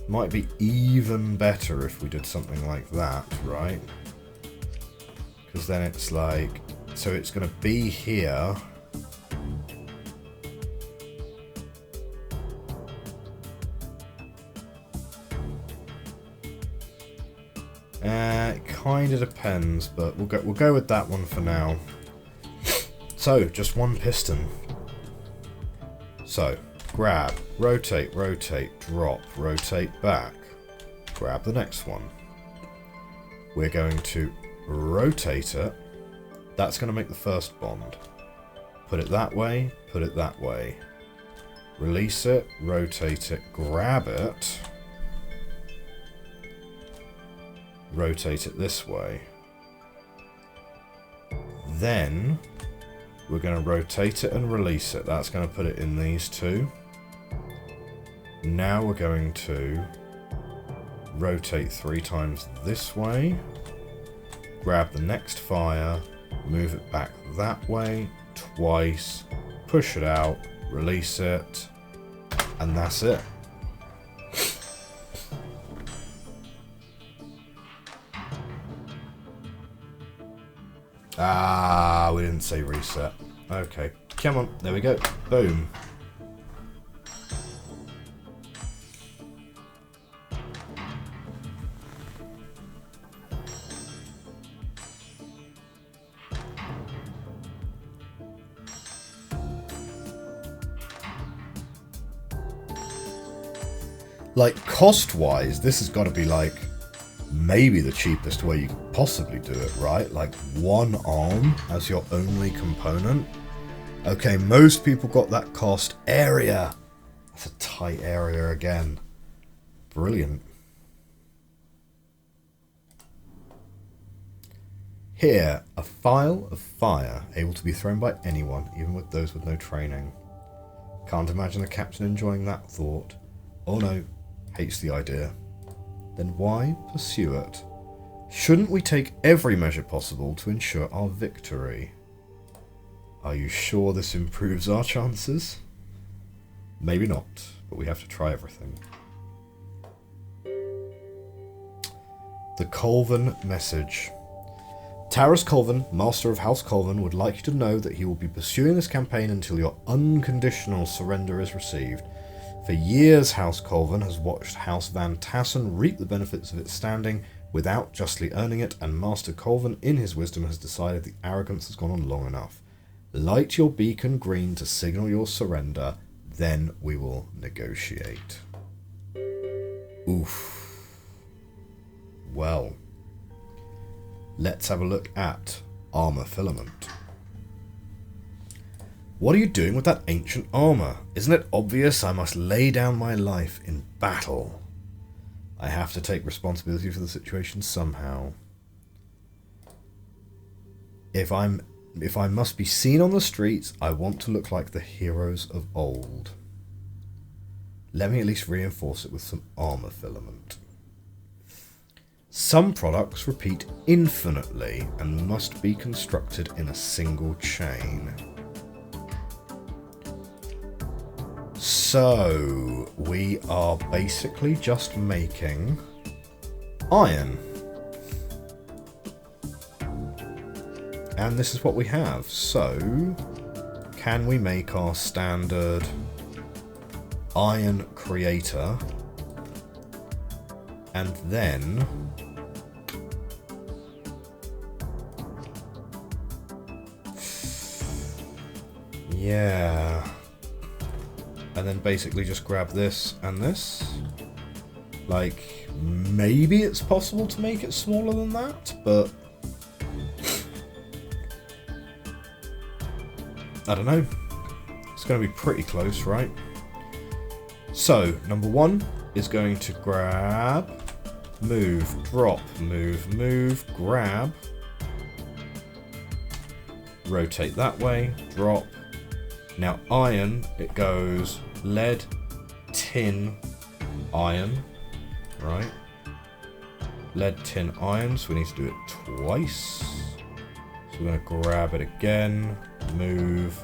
Might be even better if we did something like that, right? Because then it's like... So it's going to be here... It kind of depends, but we'll go with that one for now. So, just one piston. So, grab, rotate, rotate, drop, rotate back. Grab the next one. We're going to rotate it. That's going to make the first bond. Put it that way, put it that way. Release it, rotate it, grab it. Rotate it this way. Then we're going to rotate it and release it. That's going to put it in these two. Now we're going to rotate 3 times this way. Grab the next fire, move it back that way twice, push it out, release it, and that's it. Ah, we didn't say reset. Okay, come on, there we go. Boom. Like, cost-wise, this has got to be like maybe the cheapest way you could possibly do it, right? Like one arm as your only component. Okay, most people got that cost. Area. That's a tight area again. Brilliant. Here, a phial of fire, able to be thrown by anyone, even with those with no training. Can't imagine the captain enjoying that thought. Oh no, hates the idea. Then why pursue it? Shouldn't we take every measure possible to ensure our victory? Are you sure this improves our chances? Maybe not, but we have to try everything. The Colvin message. Taras Colvin, Master of House Colvin, would like you to know that he will be pursuing this campaign until your unconditional surrender is received. For years, House Colvin has watched House Van Tassen reap the benefits of its standing without justly earning it, and Master Colvin, in his wisdom, has decided the arrogance has gone on long enough. Light your beacon green to signal your surrender, then we will negotiate. Oof. Well, let's have a look at armor filament. What are you doing with that ancient armor? Isn't it obvious I must lay down my life in battle? I have to take responsibility for the situation somehow. If I must be seen on the streets, I want to look like the heroes of old. Let me at least reinforce it with some armor filament. Some products repeat infinitely and must be constructed in a single chain. So, we are basically just making iron. And this is what we have. So, can we make our standard iron creator? And then yeah. And then basically just grab this and this. Like, maybe it's possible to make it smaller than that, but I don't know. It's going to be pretty close, right? So, number one is going to grab, move, drop, move, grab, rotate that way, drop. Now iron, it goes lead, tin, iron, right? Lead, tin, iron, so we need to do it twice. So we're going to grab it again, move,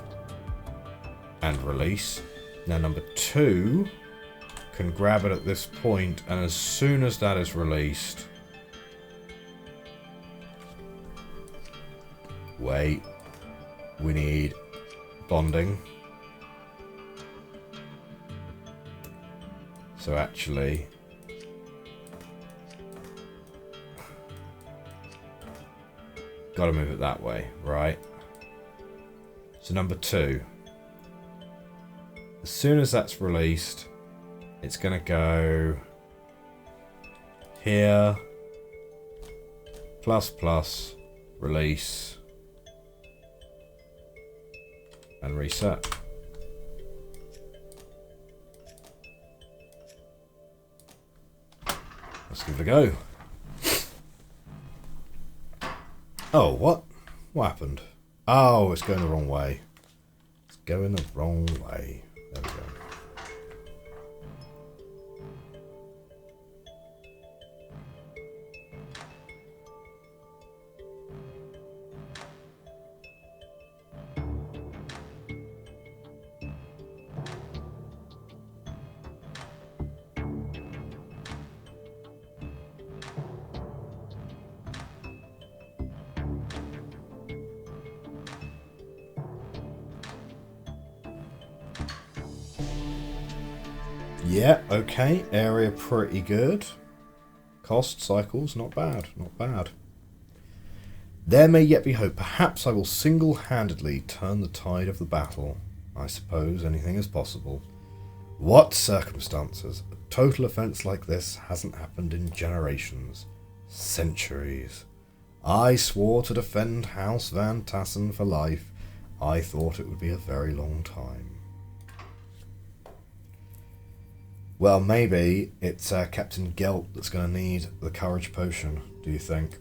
and release. Now number two can grab it at this point, and as soon as that is released... Wait. We need bonding. So actually... Gotta move it that way, right? So number two. As soon as that's released, it's gonna go here, plus plus, release, and reset. Let's give it a go. Oh, what? What happened? Oh, it's going the wrong way. It's going the wrong way. There we go. Yeah, okay. Area pretty good. Cost cycles, not bad, not bad. There may yet be hope. Perhaps I will single-handedly turn the tide of the battle. I suppose anything is possible. What circumstances? A total offence like this hasn't happened in generations. Centuries. I swore to defend House Van Tassen for life. I thought it would be a very long time. Well, maybe it's Captain Gelt that's going to need the courage potion, do you think?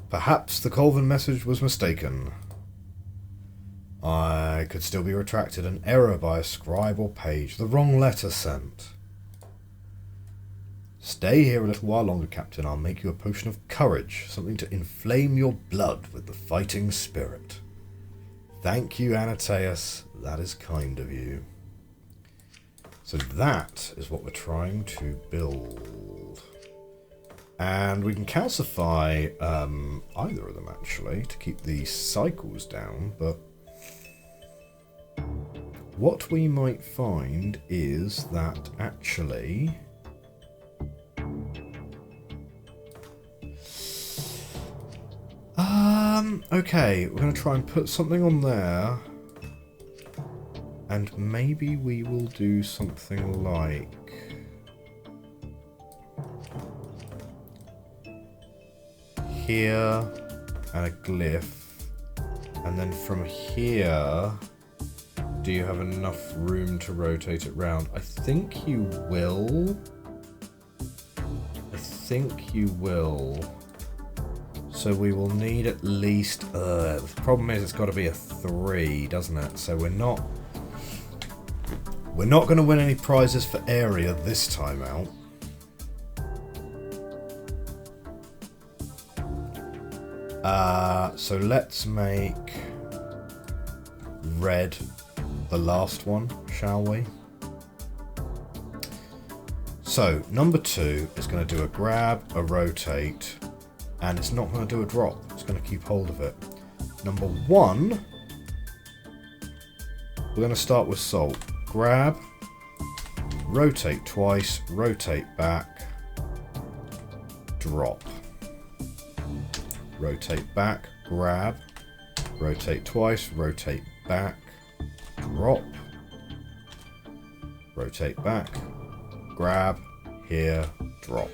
Perhaps the Colvin message was mistaken. I could still be retracted. An error by a scribe or page. The wrong letter sent. Stay here a little while longer, Captain. I'll make you a potion of courage. Something to inflame your blood with the fighting spirit. Thank you, Anateus. That is kind of you. So that is what we're trying to build. And we can calcify either of them, actually, to keep the cycles down. But what we might find is that, actually... okay, we're going to try and put something on there. And maybe we will do something like... here and a glyph. And then from here, do you have enough room to rotate it round? I think you will. I think you will. So we will need at least... the problem is it's got to be a 3, doesn't it? So we're not going to win any prizes for area this time out. So let's make red the last one, shall we? So number 2 is going to do a grab, a rotate, and it's not going to do a drop. It's going to keep hold of it. Number 1, we're going to start with salt. Grab, rotate twice, rotate back, drop. Rotate back, grab, rotate twice, rotate back, drop. Rotate back, grab, here, drop.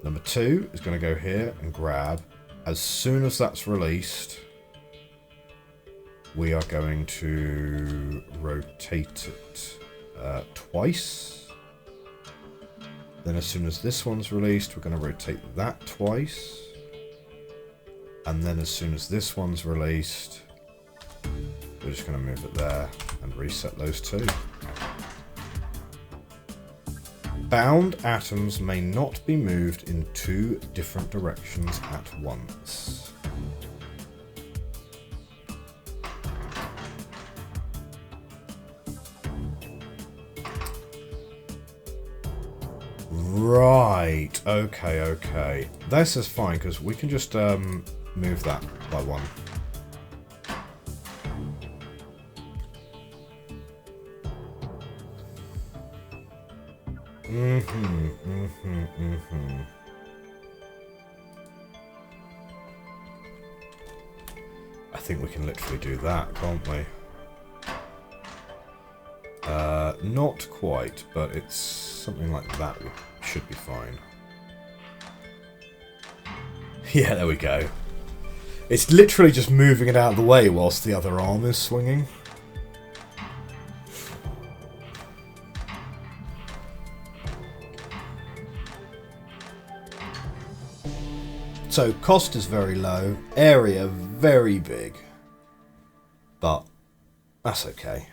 Number 2 is going to go here and grab. As soon as that's released, we are going to rotate it twice. Then as soon as this one's released, we're going to rotate that twice. And then as soon as this one's released, we're just going to move it there and reset those 2. Bound atoms may not be moved in 2 different directions at once. Right, okay. This is fine, because we can just move that by 1. I think we can literally do that, can't we? Not quite, but it's something like that should be fine. Yeah, there we go. It's literally just moving it out of the way whilst the other arm is swinging. So cost is very low, area very big, but that's okay.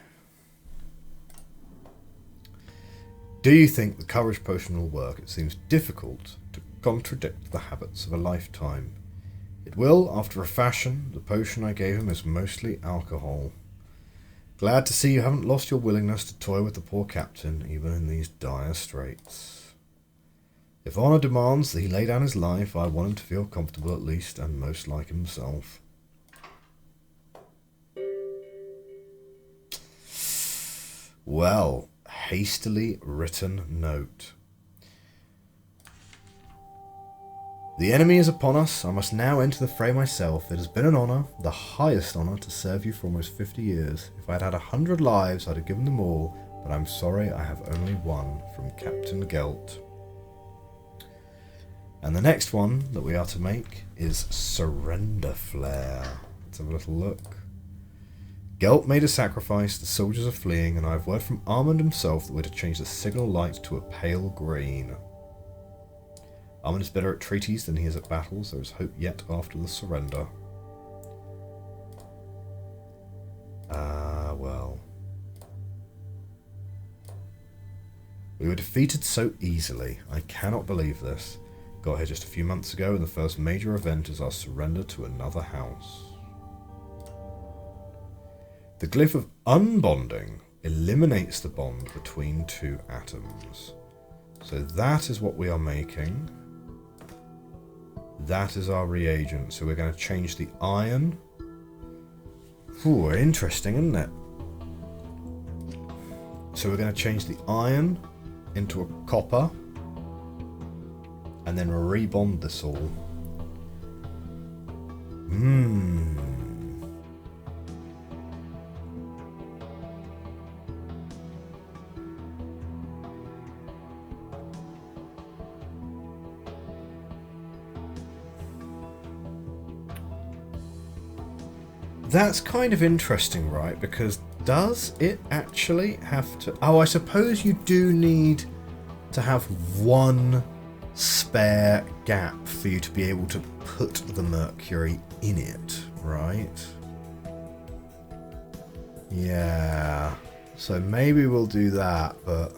Do you think the courage potion will work? It seems difficult to contradict the habits of a lifetime. It will, after a fashion. The potion I gave him is mostly alcohol. Glad to see you haven't lost your willingness to toy with the poor captain, even in these dire straits. If honour demands that he lay down his life, I want him to feel comfortable at least, and most like himself. Well, hastily written note. The enemy is upon us. I must now enter the fray myself. It has been an honour, the highest honour, to serve you for almost 50 years. If I had had 100 lives, I'd have given them all, but I'm sorry I have only 1, from Captain Gelt. And the next one that we are to make is Surrender Flare. Let's have a little look. Gelt made a sacrifice, the soldiers are fleeing, and I have word from Armand himself that we're to change the signal light to a pale green. Armand is better at treaties than he is at battles. There is hope yet after the surrender. Well. We were defeated so easily. I cannot believe this. Got here just a few months ago, and the first major event is our surrender to another house. The glyph of unbonding eliminates the bond between 2 atoms. So that is what we are making. That is our reagent. So we're going to change the iron. Ooh, interesting, isn't it? So we're going to change the iron into a copper. And then rebond this all. That's kind of interesting, right? Because does it actually have to... Oh, I suppose you do need to have one spare gap for you to be able to put the mercury in it, right? Yeah. So maybe we'll do that, but...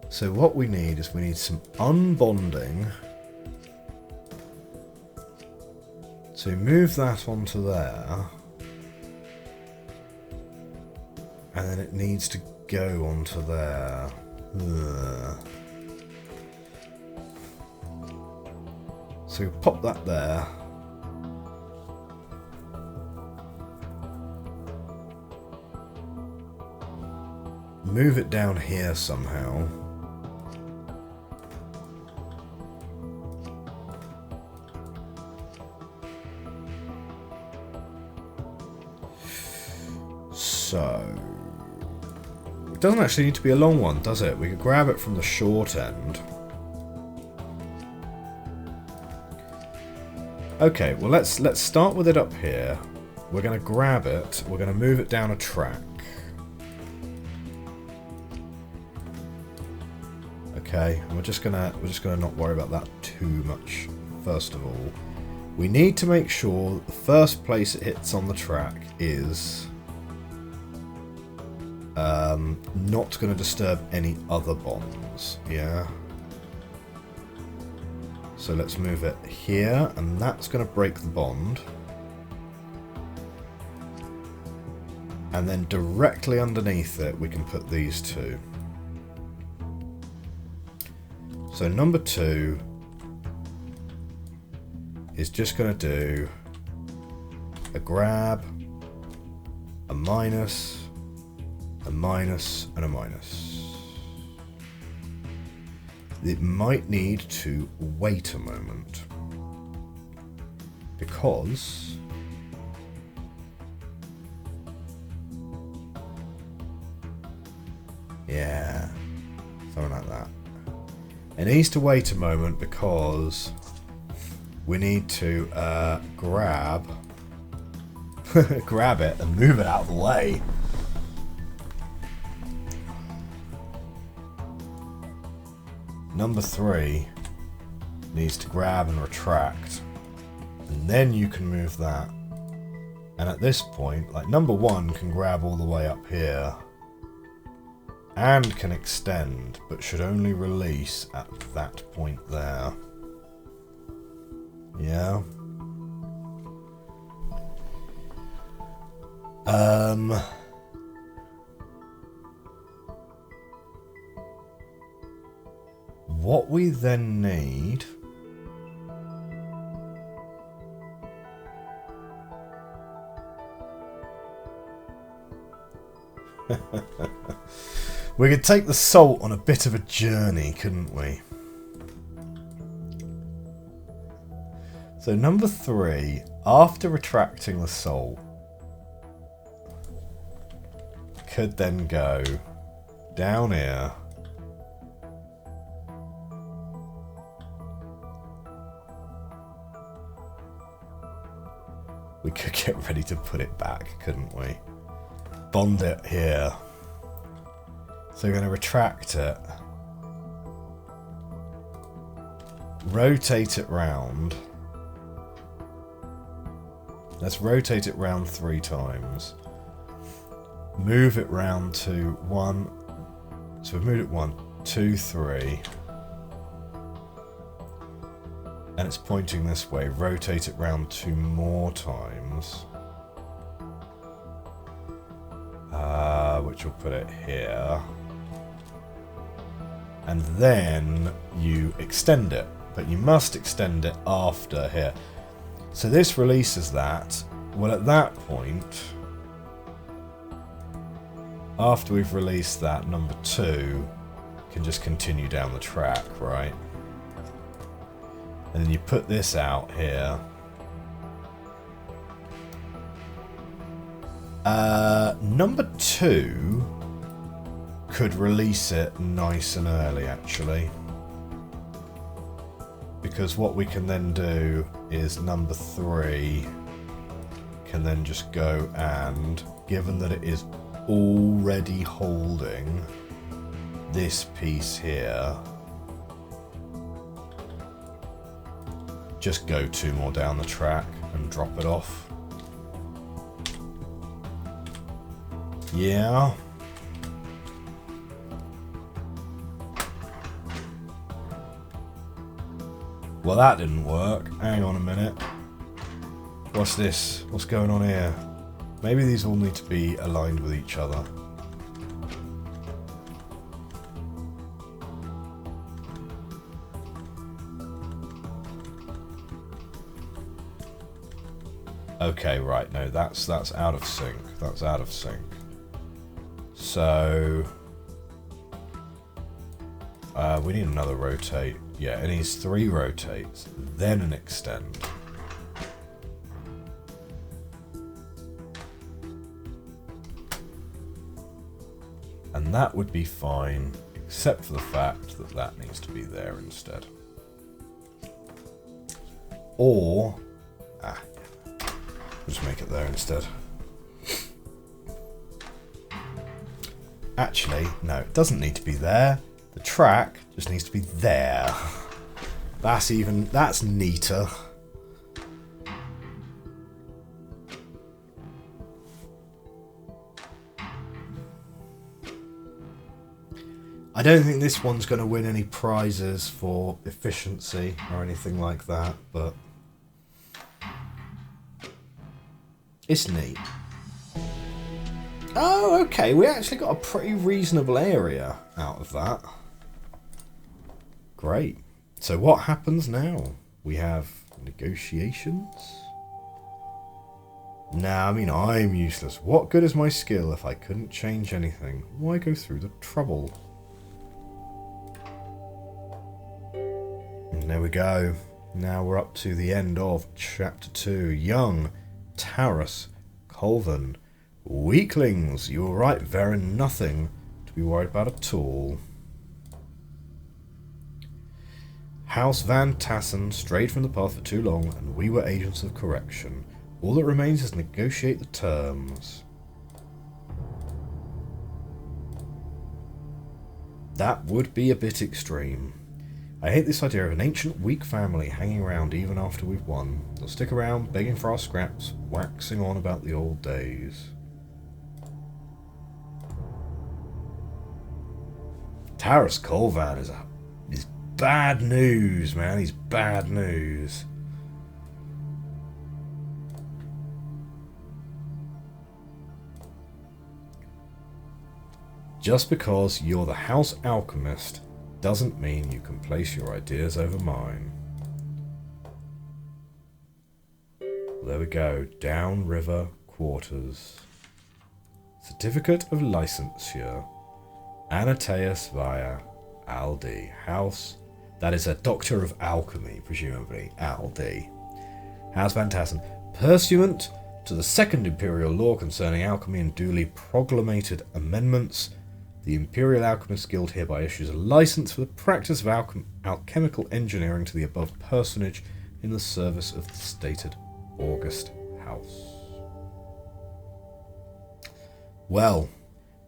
So what we need is we need some unbonding. So move that onto there. And then it needs to go onto there. Ugh. So pop that there. Move it down here somehow. So, it doesn't actually need to be a long one, does it? We could grab it from the short end. Okay, well let's start with it up here. We're going to grab it. We're going to move it down a track. Okay, and we're just gonna not worry about that too much. First of all, we need to make sure the first place it hits on the track is not going to disturb any other bonds. Yeah. So let's move it here, and that's going to break the bond. And then directly underneath it, we can put these two. So number 2 is just going to do a grab, a minus, a minus, and a minus. It might need to wait a moment because yeah, something like that. It needs to wait a moment because we need to grab it and move it out of the way. Number 3 needs to grab and retract, and then you can move that. And at this point, like number 1 can grab all the way up here and can extend, but should only release at that point there. Yeah. What we then need we could take the salt on a bit of a journey, couldn't we? So number 3, after retracting the salt, could then go down here. We could get ready to put it back, couldn't we? Bond it here. So we're going to retract it. Rotate it round. Let's rotate it round 3 times. Move it round to 1. So we've moved it 1, 2, 3. And it's pointing this way. Rotate it round 2 more times. Which will put it here. And then you extend it. But you must extend it after here. So this releases that. Well, at that point, after we've released that, number 2 can just continue down the track, right? And then you put this out here. Number 2 could release it nice and early, actually. Because what we can then do is number 3 can then just go and, given that it is already holding this piece here, just go 2 more down the track and drop it off. Yeah. Well, that didn't work. Hang on a minute. What's this? What's going on here? Maybe these all need to be aligned with each other. Okay, right, no, that's out of sync. That's out of sync. So we need another rotate. Yeah, it needs 3 rotates, then an extend. And that would be fine, except for the fact that that needs to be there instead. Or, just make it there instead. Actually, no, it doesn't need to be there. The track just needs to be there. That's neater. I don't think this one's going to win any prizes for efficiency or anything like that, but it's neat. Oh, okay, we actually got a pretty reasonable area out of that. Great. So what happens now? We have negotiations? Nah, I mean, I'm useless. What good is my skill if I couldn't change anything? Why go through the trouble? And there we go. Now we're up to the end of Chapter 2. Young, Taurus, Colvin. Weaklings, you were right, Varen, nothing to be worried about at all. House Van Tassen strayed from the path for too long, and we were agents of correction. All that remains is to negotiate the terms. That would be a bit extreme. I hate this idea of an ancient, weak family hanging around even after we've won. They'll stick around, begging for our scraps, waxing on about the old days. Taurus Colvan is bad news, man. He's bad news. Just because you're the house alchemist doesn't mean you can place your ideas over mine. There we go. Downriver Quarters. Certificate of Licensure. Anateus via Aldi. House. That is a Doctor of Alchemy, presumably. Aldi. House Van Tassen. Pursuant to the Second Imperial Law concerning alchemy and duly proclamated amendments, the Imperial Alchemists Guild hereby issues a license for the practice of alchemical engineering to the above personage in the service of the stated August House. Well,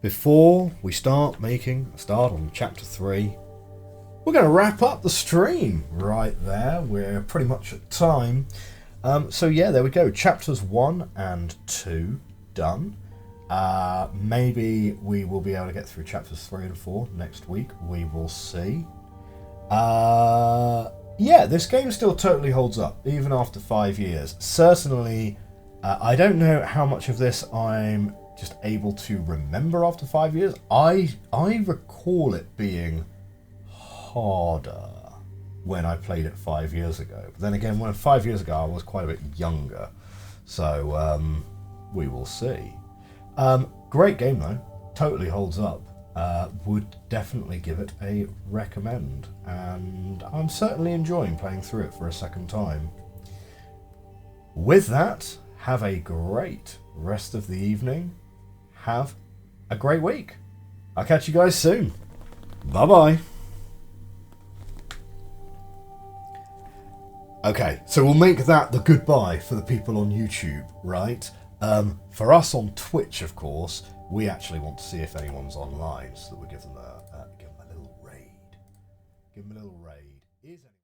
before we start on Chapter 3, we're going to wrap up the stream right there. We're pretty much at time. So yeah, there we go. Chapters 1 and 2 done. Maybe we will be able to get through chapters 3 and 4 next week. We will see. Yeah, this game still totally holds up, even after 5 years. Certainly, I don't know how much of this I'm just able to remember after 5 years. I recall it being harder when I played it 5 years ago. But then again, 5 years ago I was quite a bit younger. So, we will see. Great game though, totally holds up. Would definitely give it a recommend, and I'm certainly enjoying playing through it for a second time. With that, have a great rest of the evening. Have a great week. I'll catch you guys soon. Bye bye. Okay, so we'll make that the goodbye for the people on YouTube, right? For us on Twitch, of course, we actually want to see if anyone's online, so that we give them a little raid. Give them a little raid. Is